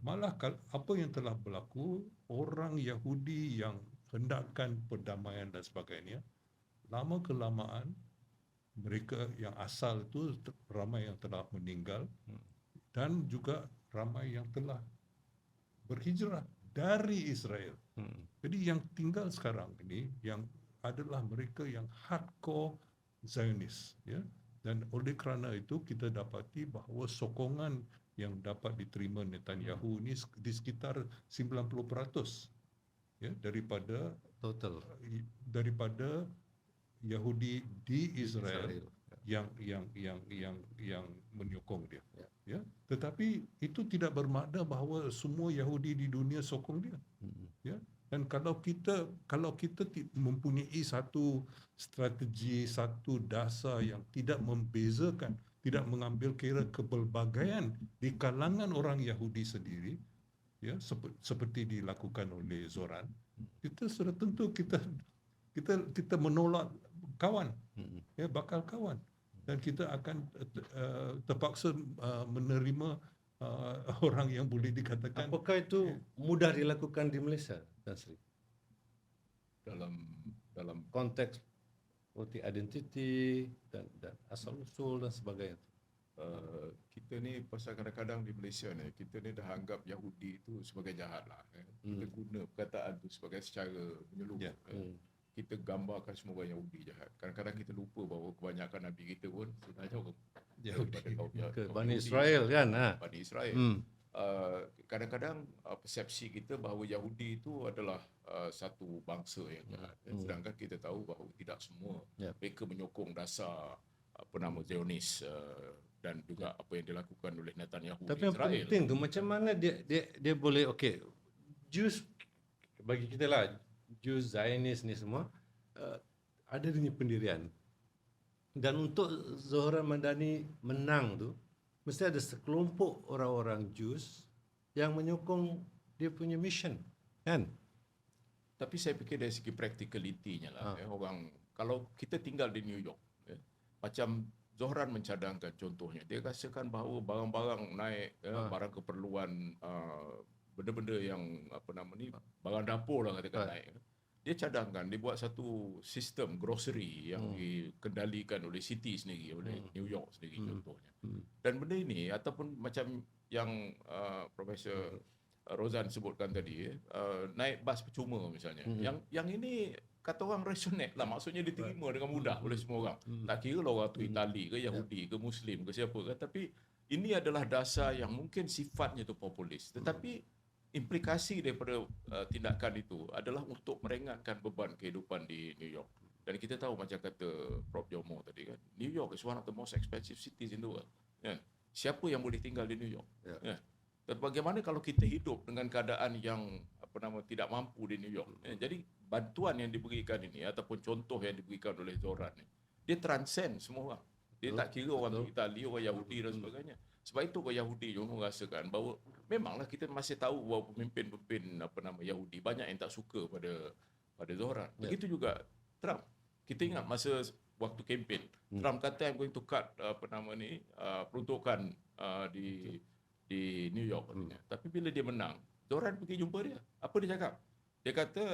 Malah apa yang telah berlaku, orang Yahudi yang hendakkan perdamaian dan sebagainya, lama kelamaan mereka yang asal itu ramai yang telah meninggal, dan juga ramai yang telah berhijrah dari Israel. Jadi yang tinggal sekarang ini yang adalah mereka yang hardcore Zionis, ya. Dan oleh kerana itu kita dapati bahawa sokongan yang dapat diterima Netanyahu ini di sekitar 90%, ya, daripada Yahudi di Israel yang menyokong dia. Ya. Tetapi itu tidak bermakna bahawa semua Yahudi di dunia sokong dia. Ya. Dan kalau kita mempunyai satu strategi, satu dasar yang tidak membezakan, tidak mengambil kira kepelbagaian di kalangan orang Yahudi sendiri, ya, seperti dilakukan oleh Zoran, kita sudah tentu kita menolak kawan, ya, bakal kawan, dan kita akan terpaksa menerima orang yang boleh dikatakan Apakah itu mudah dilakukan di Malaysia, Tan Sri? dalam Konteks politik identiti dan asal usul dan sebagainya. kita ni pasal kadang-kadang di Malaysia ni kita ni dah anggap Yahudi itu sebagai jahat lah. Kita guna perkataan tu sebagai secara menyeluruh. Kita gambarkan semua orang Yahudi jahat. Kadang-kadang kita lupa bahawa kebanyakan Nabi kita pun sebenarnya orang daripada kaum Bani Yahudi. Israel kan? Bani Israel. Kadang-kadang persepsi kita bahawa Yahudi itu adalah satu bangsa yang jahat. Sedangkan kita tahu bahawa tidak semua. Mereka menyokong dasar Zionis dan juga apa yang dilakukan oleh Netanyahu Tapi di yang Israel. penting tu macam mana dia boleh Jews bagi kita lah, Jews, Zionis ni semua ada dia punya pendirian. Dan untuk Zohran Madani menang tu mesti ada sekelompok orang-orang Jews yang menyokong dia punya mission, kan? Tapi saya fikir dari segi practicality-nya lah. Orang kalau kita tinggal di New York, macam Zohran mencadangkan contohnya, dia rasakan bahawa barang-barang naik, barang keperluan, benda-benda yang barang dapur lah katakan naik. Dia cadangkan, dia buat satu sistem grocery yang dikendalikan oleh city sendiri, oleh New York sendiri contohnya. Dan benda ini ataupun macam yang Profesor Rozan sebutkan tadi, naik bas percuma misalnya. Yang ini kata orang resonate lah, maksudnya diterima dengan mudah oleh semua orang. Tak kira lah orang tu Itali ke Yahudi ke Muslim ke siapa ke, tapi ini adalah dasar yang mungkin sifatnya tu populis. Tetapi implikasi daripada tindakan itu adalah untuk meringankan beban kehidupan di New York. Dan kita tahu macam kata Prof. Jomo tadi kan, New York is one of the most expensive cities in the world. Siapa yang boleh tinggal di New York? Dan bagaimana kalau kita hidup dengan keadaan yang tidak mampu di New York? Jadi bantuan yang diberikan ini ataupun contoh yang diberikan oleh Zohran ni, dia transcend semua orang. Dia tak kira orang Itali, orang Yahudi dan sebagainya. Sebab itu orang Yahudi juga merasakan bahawa memanglah kita masih tahu bahawa pemimpin-pemimpin Yahudi banyak yang tak suka pada Zohran. Begitu juga Trump. Kita ingat masa waktu kempen, Trump kata I'm going to cut peruntukan di New York. Tapi bila dia menang, Zohran pergi jumpa dia. Apa dia cakap? Dia kata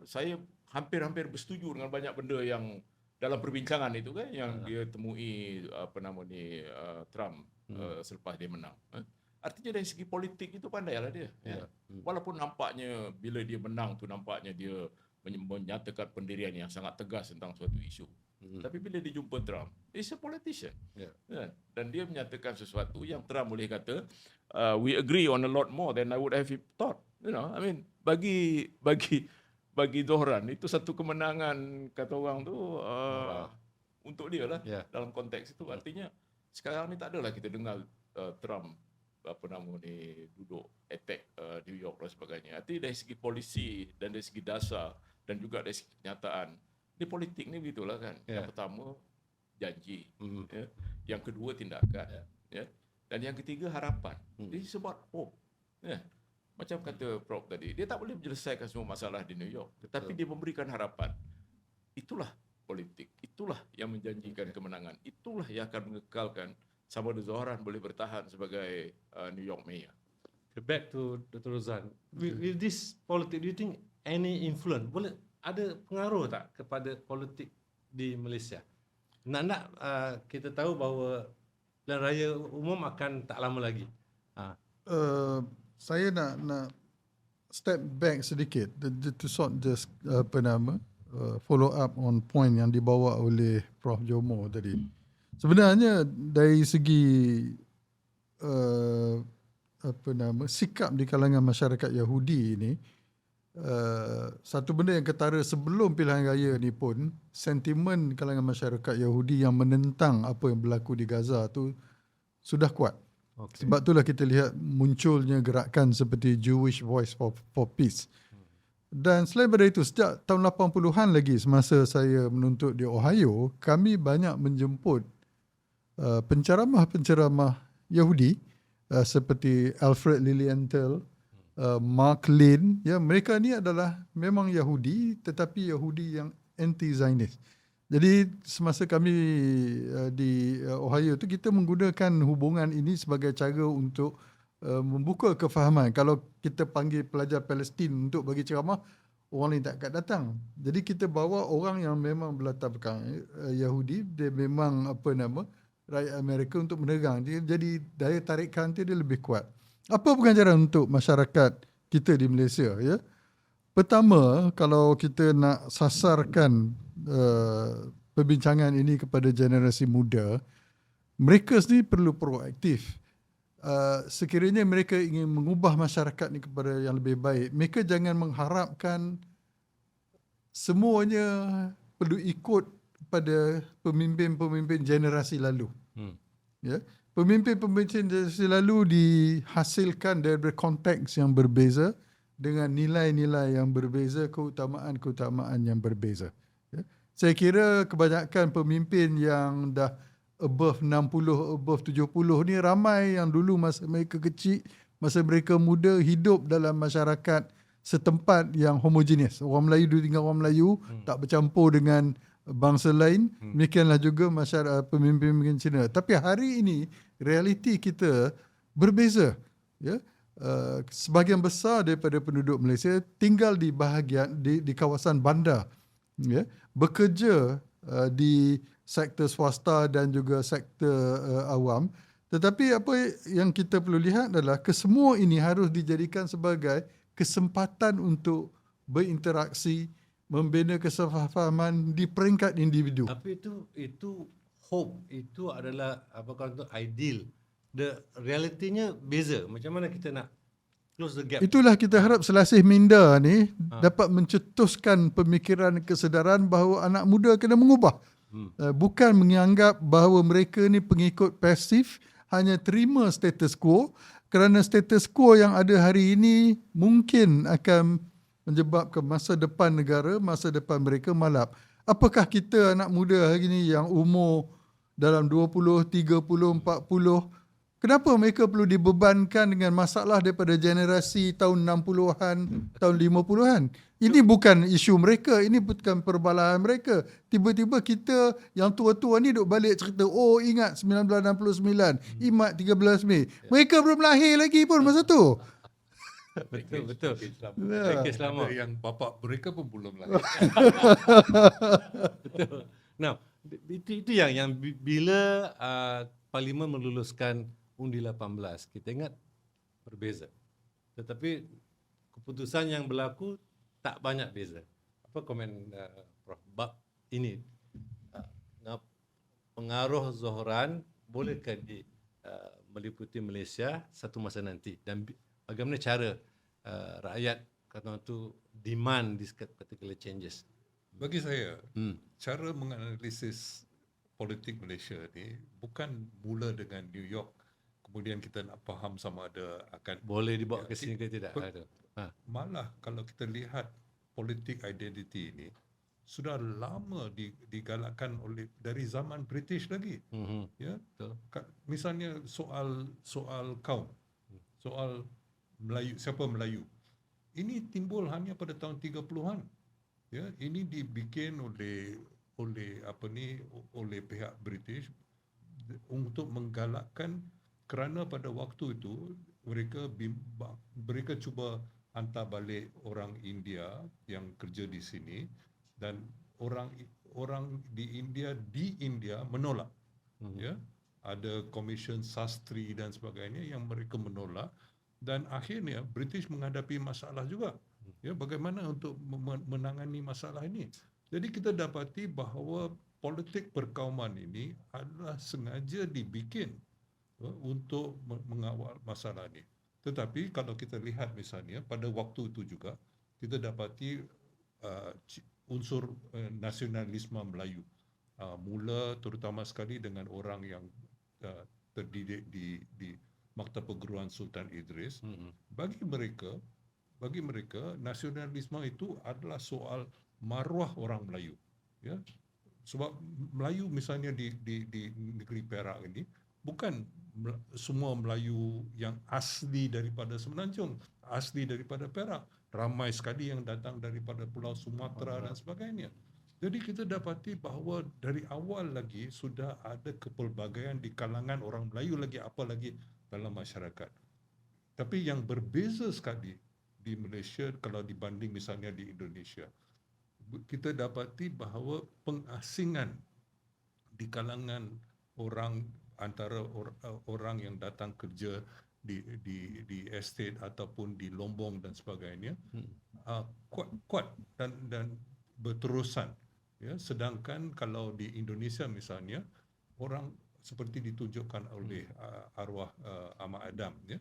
saya hampir-hampir bersetuju dengan banyak benda yang dalam perbincangan itu kan yang dia temui Trump selepas dia menang. Artinya dari segi politik itu pandailah dia. Walaupun nampaknya bila dia menang tu nampaknya dia menyatakan pendirian yang sangat tegas tentang suatu isu. Tapi bila dia jumpa Trump, he's a politician. Dan dia menyatakan sesuatu yang Trump boleh kata, we agree on a lot more than I would have thought. Bagi Zohran itu satu kemenangan kata orang tu untuk dia lah dalam konteks itu. Artinya sekarang ni tak adalah kita dengar Trump duduk attack New York dan sebagainya. Artinya dari segi polisi dan dari segi dasar dan juga dari segi kenyataan, di politik ni begitulah kan. Yang pertama janji, yang kedua tindakan, dan yang ketiga harapan. This is about hope. Macam kata Prof tadi, dia tak boleh menyelesaikan semua masalah di New York, tetapi dia memberikan harapan. Itulah politik, itulah yang menjanjikan kemenangan, itulah yang akan mengekalkan sama ada Zohran boleh bertahan sebagai New York Mayor. Back to Dr. Rozan. With this politik, do you think any influence, boleh ada pengaruh tak kepada politik di Malaysia? Nak kita tahu bahawa pilihan raya umum akan tak lama lagi. Saya nak step back sedikit to just follow up on point yang dibawa oleh Prof. Jomo tadi. Sebenarnya dari segi sikap di kalangan masyarakat Yahudi ini, satu benda yang ketara sebelum pilihan raya ni pun, sentimen kalangan masyarakat Yahudi yang menentang apa yang berlaku di Gaza tu sudah kuat. Sebab itulah kita lihat munculnya gerakan seperti Jewish Voice for Peace. Dan selain daripada itu, sejak tahun 80-an lagi semasa saya menuntut di Ohio, kami banyak menjemput penceramah-penceramah Yahudi seperti Alfred Lilienthal, Mark Lane. Ya, mereka ni adalah memang Yahudi tetapi Yahudi yang anti-Zionis. Jadi semasa kami di Ohio tu, kita menggunakan hubungan ini sebagai cara untuk membuka kefahaman. Kalau kita panggil pelajar Palestin untuk bagi ceramah, orang lain tak akan datang. Jadi kita bawa orang yang memang berlatar belakang Yahudi, dia memang rakyat Amerika untuk menerang. Jadi daya tarikan dia lebih kuat. Apa pengajaran untuk masyarakat kita di Malaysia, ya? Pertama, kalau kita nak sasarkan perbincangan ini kepada generasi muda, mereka sendiri perlu proaktif. Sekiranya mereka ingin mengubah masyarakat ini kepada yang lebih baik, mereka jangan mengharapkan semuanya perlu ikut pada pemimpin-pemimpin generasi lalu. Ya, pemimpin-pemimpin generasi lalu dihasilkan dari konteks yang berbeza, dengan nilai-nilai yang berbeza, keutamaan-keutamaan yang berbeza. Ya. Saya kira kebanyakan pemimpin yang dah above 60, above 70 ni ramai yang dulu masa mereka kecil, masa mereka muda hidup dalam masyarakat setempat yang homogeneous. Orang Melayu dulu tinggal orang Melayu, tak bercampur dengan bangsa lain. Demikianlah juga masyarakat pemimpin-pemimpin Cina. Tapi hari ini realiti kita berbeza. Ya. Sebahagian besar daripada penduduk Malaysia tinggal di bahagian di kawasan bandar, ya, bekerja di sektor swasta dan juga sektor awam. Tetapi apa yang kita perlu lihat adalah kesemua ini harus dijadikan sebagai kesempatan untuk berinteraksi, membina kesefahaman di peringkat individu. Tapi itu hope, itu adalah ideal. The realitinya beza. Macam mana kita nak close the gap? Itulah kita harap Selasih Minda ni dapat mencetuskan pemikiran kesedaran bahawa anak muda kena mengubah. Bukan menganggap bahawa mereka ni pengikut pasif, hanya terima status quo, kerana status quo yang ada hari ini mungkin akan menyebabkan masa depan negara, masa depan mereka malap. Apakah kita anak muda hari ini yang umur dalam 20, 30, 40, kenapa mereka perlu dibebankan dengan masalah daripada generasi tahun 60-an, tahun 50-an? Ini bukan isu mereka, ini bukan perbalahan mereka. Tiba-tiba kita yang tua-tua ni duk balik cerita, oh ingat 1969, ingat 13 Mei. Mereka belum lahir lagi pun masa tu. Betul. Selama. Yang bapa mereka pun belum lahir. Betul. Now, itu yang bila Parlimen meluluskan Undi 18, kita ingat berbeza. Tetapi keputusan yang berlaku tak banyak beza. Apa komen Prof bab ini? Pengaruh Zohran bolehkah meliputi Malaysia satu masa nanti, dan bagaimana cara rakyat kata tu demand these particular changes? Bagi saya, cara menganalisis politik Malaysia ni bukan mula dengan New York, kemudian kita nak faham sama ada akan boleh dibawa ke sini ke tidak. Malah kalau kita lihat politik identiti ini sudah lama digalakkan oleh dari zaman British lagi. Ya, misalnya soal kaum, soal Melayu, siapa Melayu, ini timbul hanya pada tahun 30-an. Ya, ini dibikin oleh pihak British untuk menggalakkan, kerana pada waktu itu mereka cuba hantar balik orang India yang kerja di sini, dan orang di India menolak. Ya, ada Komisen Sastri dan sebagainya yang mereka menolak, dan akhirnya British menghadapi masalah juga. Ya, bagaimana untuk menangani masalah ini? Jadi kita dapati bahawa politik perkauman ini adalah sengaja dibikin untuk mengawal masalah ini. Tetapi kalau kita lihat misalnya pada waktu itu juga kita dapati unsur nasionalisme Melayu mula terutama sekali dengan orang yang terdidik di Maktab Perguruan Sultan Idris. Bagi mereka nasionalisme itu adalah soal maruah orang Melayu. Ya, sebab Melayu misalnya di negeri Perak ini bukan semua Melayu yang asli daripada Semenanjung, asli daripada Perak. Ramai sekali yang datang daripada Pulau Sumatera dan sebagainya. Jadi kita dapati bahawa dari awal lagi sudah ada kepelbagaian di kalangan orang Melayu lagi, apa lagi dalam masyarakat. Tapi yang berbeza sekali di Malaysia kalau dibanding misalnya di Indonesia, kita dapati bahawa pengasingan di kalangan orang antara orang yang datang kerja di estate ataupun di Lombong dan sebagainya kuat dan berterusan, ya. Sedangkan kalau di Indonesia misalnya, orang seperti ditunjukkan oleh arwah Ahmad Adam, ya.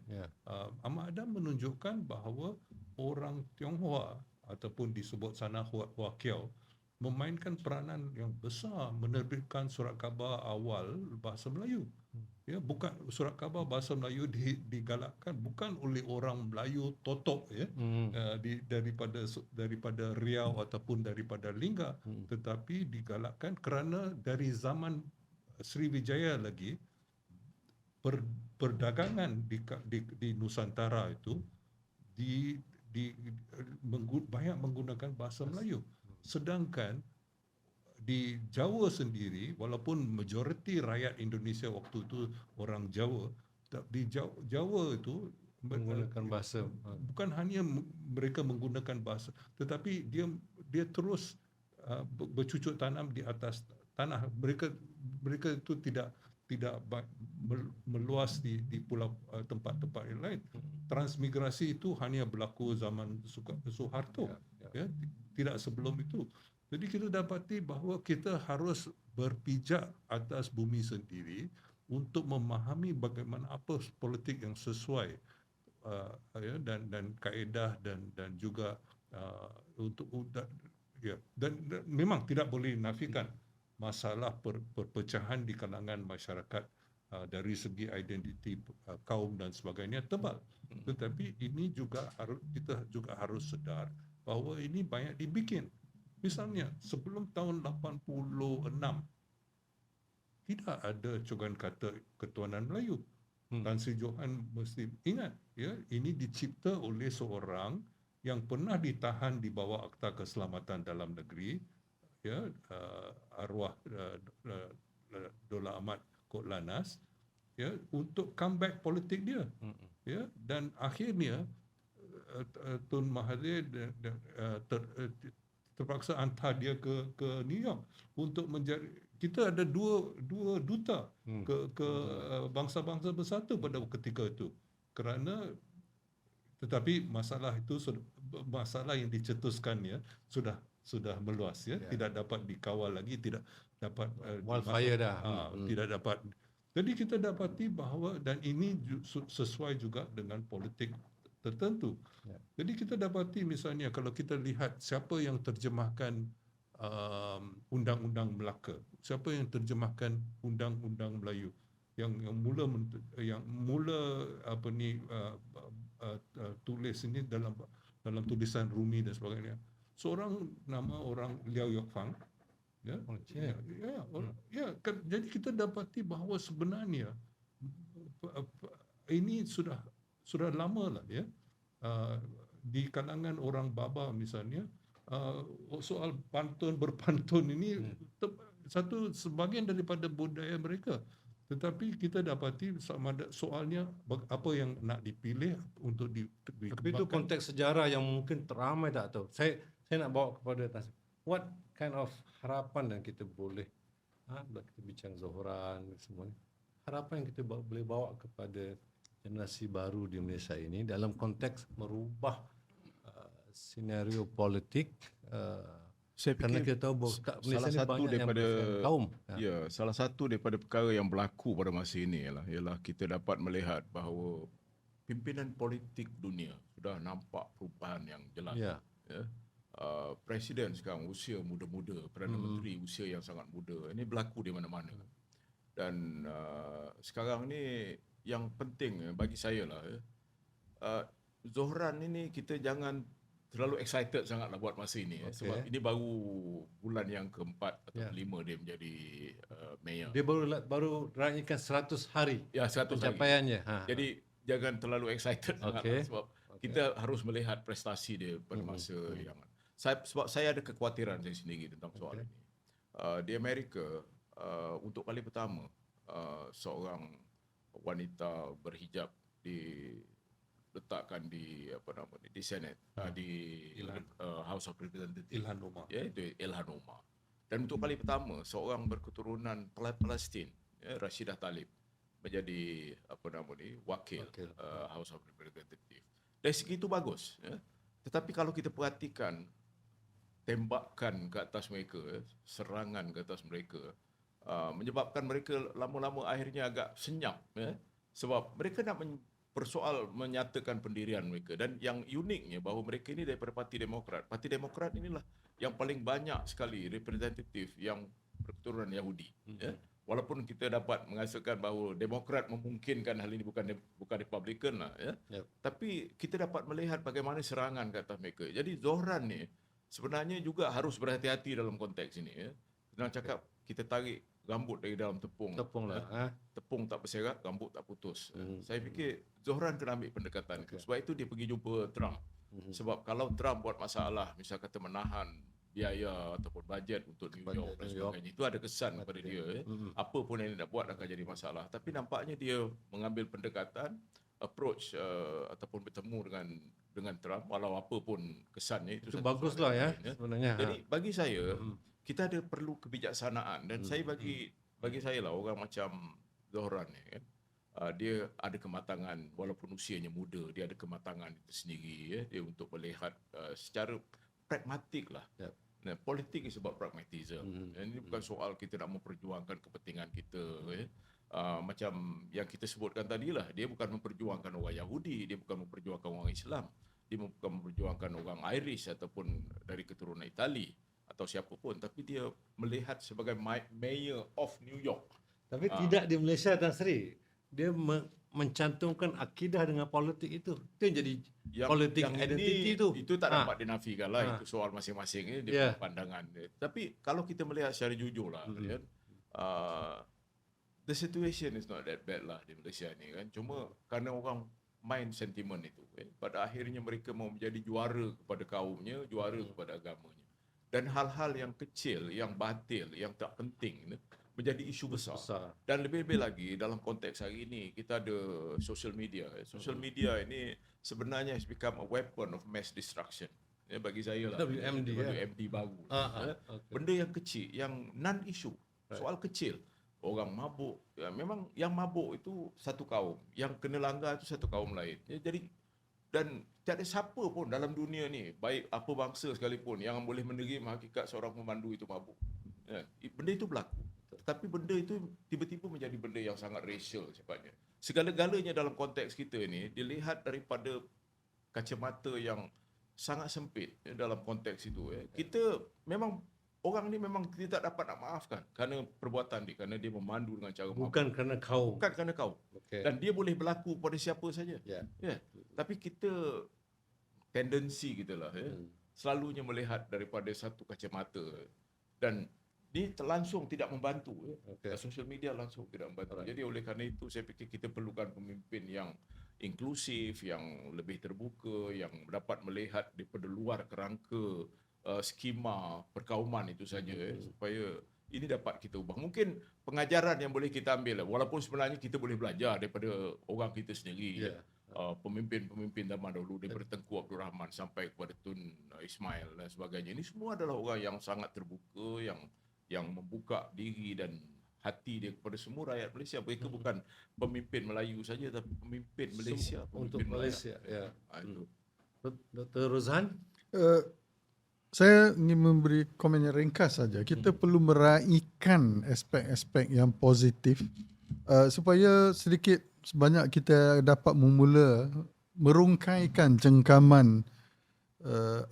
Ahmad Adam menunjukkan bahawa orang Tionghoa ataupun disebut sana Hua Kiao memainkan peranan yang besar menerbitkan surat khabar awal bahasa Melayu. Ya, bukan surat khabar bahasa Melayu digalakkan bukan oleh orang Melayu totok, ya, daripada Riau ataupun daripada Lingga, tetapi digalakkan kerana dari zaman Sriwijaya lagi perdagangan di Nusantara itu banyak menggunakan bahasa Melayu. Sedangkan di Jawa sendiri, walaupun majoriti rakyat Indonesia waktu itu orang Jawa, di Jawa itu menggunakan bahasa, bukan hanya mereka menggunakan bahasa, tetapi dia terus bercucuk tanam di atas tanah. Mereka itu tidak meluas di pulau tempat-tempat yang lain. Transmigrasi itu hanya berlaku zaman Soeharto, ya, tidak sebelum itu. Jadi kita dapati bahawa kita harus berpijak atas bumi sendiri untuk memahami bagaimana apa politik yang sesuai, ya, dan kaedah dan juga dan memang tidak boleh dinafikan masalah perpecahan di kalangan masyarakat dari segi identiti kaum dan sebagainya tebal. Tetapi ini juga kita juga harus sedar bahawa ini banyak dibikin. Misalnya sebelum tahun 86 tidak ada cogan kata ketuanan Melayu. Tan Sri Johan mesti ingat, ya, ini dicipta oleh seorang yang pernah ditahan di bawah Akta Keselamatan Dalam Negeri, ya, arwah Daula Ahmad Kok Lanas, ya, untuk comeback politik dia, ya, dan akhirnya Tun Mahathir terpaksa hantar dia ke New York untuk menjadi. Kita ada dua duta ke bangsa-bangsa bersatu pada ketika itu, kerana tetapi masalah itu masalah yang dicetuskan, ya, sudah meluas, ya, tidak dapat dikawal lagi, tidak dapat wildfire dah. Tidak dapat. Jadi kita dapati bahawa, dan ini sesuai juga dengan politik tertentu. Jadi kita dapati misalnya kalau kita lihat siapa yang terjemahkan Undang-Undang Melaka, siapa yang terjemahkan Undang-Undang Melayu, yang mula tulis ini dalam tulisan Rumi dan sebagainya. Seorang nama orang Liao Yok Fang, ya. Jadi kita dapati bahawa sebenarnya ini sudah lama lah, ya. Di kalangan orang Baba misalnya, soal berpantun ini satu sebahagian daripada budaya mereka. Tetapi kita dapati soalnya apa yang nak dipilih untuk dikembangkan. Tapi itu konteks sejarah yang mungkin ramai tak tahu. Saya nak bawa kepada what kind of harapan yang kita boleh, kita bincang Zohran semua ni, harapan yang kita boleh bawa kepada generasi baru di Malaysia ini dalam konteks merubah senario politik, saya kerana fikir kita tahu bahawa Malaysia salah ni satu banyak daripada yang kaum. salah satu daripada perkara yang berlaku pada masa ini ialah kita dapat melihat bahawa pimpinan politik dunia sudah nampak perubahan yang jelas. Ya. Presiden sekarang usia muda-muda, Perdana Menteri usia yang sangat muda. Ini berlaku di mana-mana. Dan sekarang ni yang penting bagi saya lah, Zohran ini kita jangan terlalu excited sangatlah buat masa ini. Sebab ini baru bulan yang keempat atau kelima dia menjadi mayor. Dia baru raikan 100 hari. Ya, 100 pencapaiannya. Hari. Jadi jangan terlalu excited sangatlah, sebab kita harus melihat prestasi dia pada masa yang. Sebab saya ada kekhawatiran saya sendiri tentang soal ini. Di Amerika, untuk kali pertama, seorang wanita berhijab diletakkan di di Senate, di House of Representatives. Ilhan Omar. Ya, itu Ilhan Omar. Dan untuk kali pertama seorang berketurunan Palestin, Rashidah Tlaib, menjadi wakil House of Representatives. Dari segi itu bagus, ya. Tetapi kalau kita perhatikan tembakan ke atas mereka, serangan ke atas mereka, menyebabkan mereka lama-lama akhirnya agak senyap, ya. Sebab mereka nak persoal menyatakan pendirian mereka. Dan yang uniknya bahawa mereka ini daripada Parti Demokrat. Parti Demokrat inilah yang paling banyak sekali representatif yang berketurunan Yahudi. Ya. Walaupun kita dapat menghasilkan bahawa Demokrat memungkinkan hal ini bukan Republican lah. Ya. Tapi kita dapat melihat bagaimana serangan ke atas mereka. Jadi Zohran ni sebenarnya juga harus berhati-hati dalam konteks ini. Ya. Senang cakap, kita tarik rambut dari dalam tepung. Tepung lah. Tepung tak berserak, rambut tak putus. Saya fikir Zohran kena ambil pendekatan itu. Sebab itu dia pergi jumpa Trump. Sebab kalau Trump buat masalah, misal kata menahan biaya ataupun bajet untuk New York dan sebagainya, itu ada kesan kepada dia. Apa pun yang dia nak buat akan jadi masalah. Tapi nampaknya dia mengambil pendekatan, approach ataupun bertemu dengan Trump, walau apa pun kesannya. Itu baguslah ya sebenarnya. Jadi bagi saya, kita ada perlu kebijaksanaan. Dan saya bagi saya lah, orang macam Zohran ni kan, dia ada kematangan, walaupun usianya muda, dia ada kematangan itu sendiri, ya, dia untuk melihat secara pragmatik lah. Nah, politik is about pragmatism. Dan ini bukan soal kita nak memperjuangkan kepentingan kita. Ya. Macam yang kita sebutkan tadi lah, dia bukan memperjuangkan orang Yahudi, dia bukan memperjuangkan orang Islam, dia bukan memperjuangkan orang Irish ataupun dari keturunan Itali atau siapa pun, tapi dia melihat sebagai mayor of New York. Tapi tidak di Malaysia, Tan Sri. Dia mencantumkan akidah dengan politik itu. Itu yang jadi politik identiti itu. Itu tak dapat dinafikan lah. Itu soal masing-masing, dia pandangan dia. Tapi kalau kita melihat secara jujur lah, the situation is not that bad lah di Malaysia ni kan. Cuma kerana orang main sentimen itu, pada akhirnya mereka mau menjadi juara kepada kaumnya, juara kepada agamanya. Dan hal-hal yang kecil, yang batil, yang tak penting menjadi isu besar. Dan lebih-lebih lagi dalam konteks hari ini, kita ada social media. Social media ini sebenarnya has become a weapon of mass destruction. Ya, bagi saya lah. WMD baru. Benda yang kecil, yang non-issue. Soal kecil. Orang mabuk. Ya, memang yang mabuk itu satu kaum. Yang kena langgar itu satu kaum lain. Ya, jadi, dan tiada siapa pun dalam dunia ni, baik apa bangsa sekalipun, yang boleh menerima hakikat seorang pemandu itu mabuk. Ya, benda itu berlaku. Tapi benda itu tiba-tiba menjadi benda yang sangat racial sifatnya. Segala-galanya dalam konteks kita ni dilihat daripada kacamata yang sangat sempit dalam konteks itu. Kita memang, orang ni memang kita tak dapat nak maafkan kerana perbuatan dia, kerana dia memandu dengan cara bukan kerana kaum. Bukan kerana kaum. Dan dia boleh berlaku pada siapa saja. Tapi kita, tendensi kita lah, selalunya melihat daripada satu kacamata. Dan dia langsung tidak membantu. Social media langsung tidak membantu. Jadi oleh kerana itu saya fikir kita perlukan pemimpin yang inklusif, yang lebih terbuka, yang dapat melihat daripada luar kerangka skema perkauman itu saja, supaya ini dapat kita ubah. Mungkin pengajaran yang boleh kita ambil, walaupun sebenarnya kita boleh belajar daripada orang kita sendiri. Pemimpin-pemimpin zaman dahulu, daripada Tengku Abdul Rahman sampai kepada Tun Ismail dan sebagainya. Ini semua adalah orang yang sangat terbuka, yang membuka diri dan hati dia kepada semua rakyat Malaysia. Mereka bukan pemimpin Melayu saja, tapi pemimpin Malaysia. Untuk Malaysia. Ya. Dr. Rozhan? Saya ingin memberi komen yang ringkas saja. Kita perlu meraihkan aspek-aspek yang positif supaya sedikit sebanyak kita dapat merungkaikan cengkaman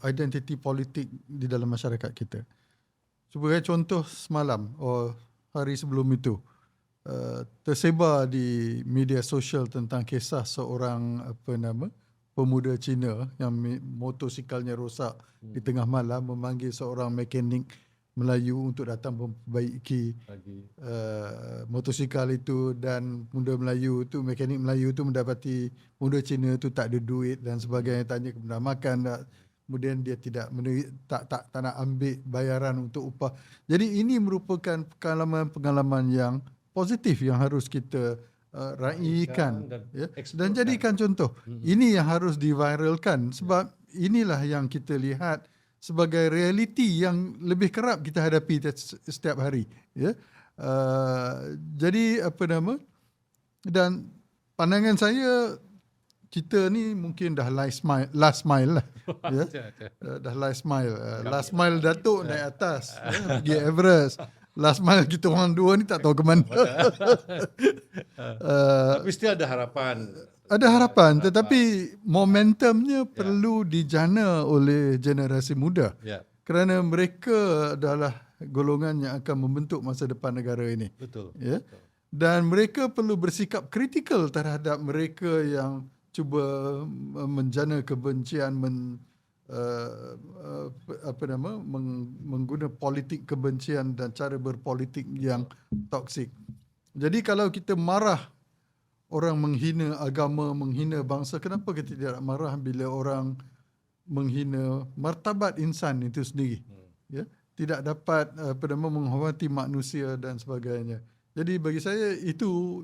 identiti politik di dalam masyarakat kita. Sebagai contoh, semalam hari sebelum itu tersebar di media sosial tentang kisah seorang pemuda Cina yang motosikalnya rosak di tengah malam, memanggil seorang mekanik Melayu untuk datang memperbaiki motosikal itu, dan mekanik Melayu itu mendapati pemuda Cina itu tak ada duit dan sebagainya, tanya kepada makan tak. kemudian dia tak nak ambil bayaran untuk upah. Jadi ini merupakan pengalaman yang positif yang harus kita raikan dan jadikan contoh. Ini yang harus diviralkan sebab inilah yang kita lihat sebagai realiti yang lebih kerap kita hadapi setiap hari. Jadi dan pandangan saya, kita ni mungkin dah last mile lah. Dah last mile. Last mile Datuk naik atas, pergi Everest. Last mile kita orang dua ni tak tahu ke mana. Tapi still ada harapan. Ada harapan, tetapi momentumnya perlu dijana oleh generasi muda. Kerana mereka adalah golongan yang akan membentuk masa depan negara ini. Betul. Dan mereka perlu bersikap kritikal terhadap mereka yang cuba menjana kebencian, mengguna politik kebencian dan cara berpolitik yang toksik. Jadi kalau kita marah orang menghina agama, menghina bangsa, kenapa kita tidak marah bila orang menghina martabat insan itu sendiri? Tidak dapat menghormati manusia dan sebagainya. Jadi bagi saya itu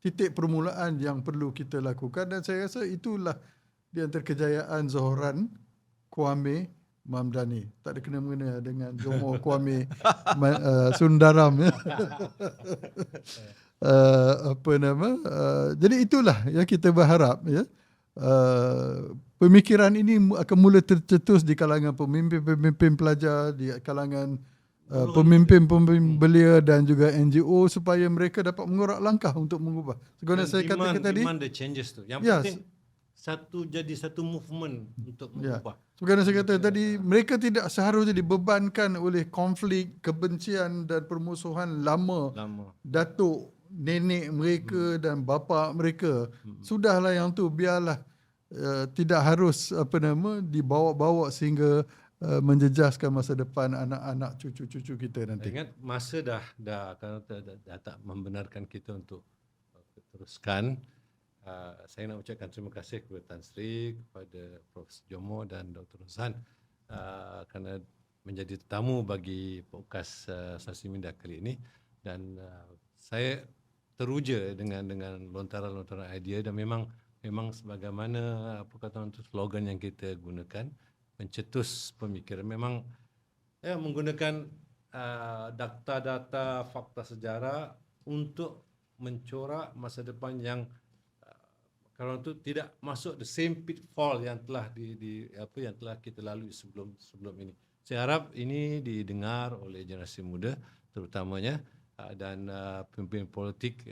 titik permulaan yang perlu kita lakukan, dan saya rasa itulah di antara kejayaan Zohran Kwame Mamdani. Tak ada kena-mengena dengan Jomo Kwame Sundaram. Jadi itulah yang kita berharap. Pemikiran ini akan mula tercetus di kalangan pemimpin-pemimpin pelajar, di kalangan pemimpin-pemimpin belia dan juga NGO, supaya mereka dapat mengorak langkah untuk mengubah. Sebenarnya saya katakan tadi, demand the changes tu. Yang penting jadi satu movement untuk mengubah. Sebenarnya saya kata tadi, mereka tidak seharusnya dibebankan oleh konflik, kebencian dan permusuhan lama. Datuk, nenek mereka dan bapa mereka. Sudahlah yang tu, biarlah. Tidak harus dibawa-bawa sehingga menjejaskan masa depan anak-anak cucu-cucu kita nanti. Ingat masa dah tak membenarkan kita untuk teruskan. Saya nak ucapkan terima kasih kepada Tan Sri, kepada Prof. Jomo dan Dr. Rozan kerana menjadi tetamu bagi podcast Selasi Minda kali ini, dan saya teruja dengan lontaran-lontaran idea, dan memang sebagaimana slogan yang kita gunakan, mencetus pemikiran, memang menggunakan data-data fakta sejarah untuk mencorak masa depan yang kalau itu tidak masuk the same pitfall yang telah yang telah kita lalui sebelum ini. Saya harap ini didengar oleh generasi muda terutamanya dan pemimpin politik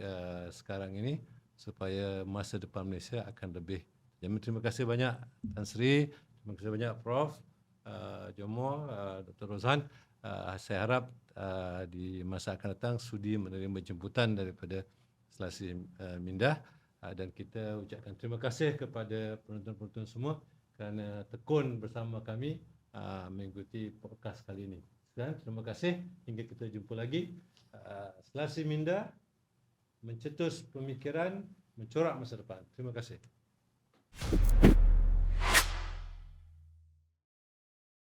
sekarang ini, supaya masa depan Malaysia akan lebih. Jadi terima kasih banyak Tan Sri, terima kasih banyak Prof. Jomo, Dr. Rozan. Saya harap di masa akan datang sudi menerima jemputan daripada Selasi Minda. Dan kita ucapkan terima kasih kepada penonton-penonton semua kerana tekun bersama kami mengikuti podcast kali ini. Dan terima kasih, hingga kita jumpa lagi. Selasi Minda, mencetus pemikiran, mencorak masa depan. Terima kasih.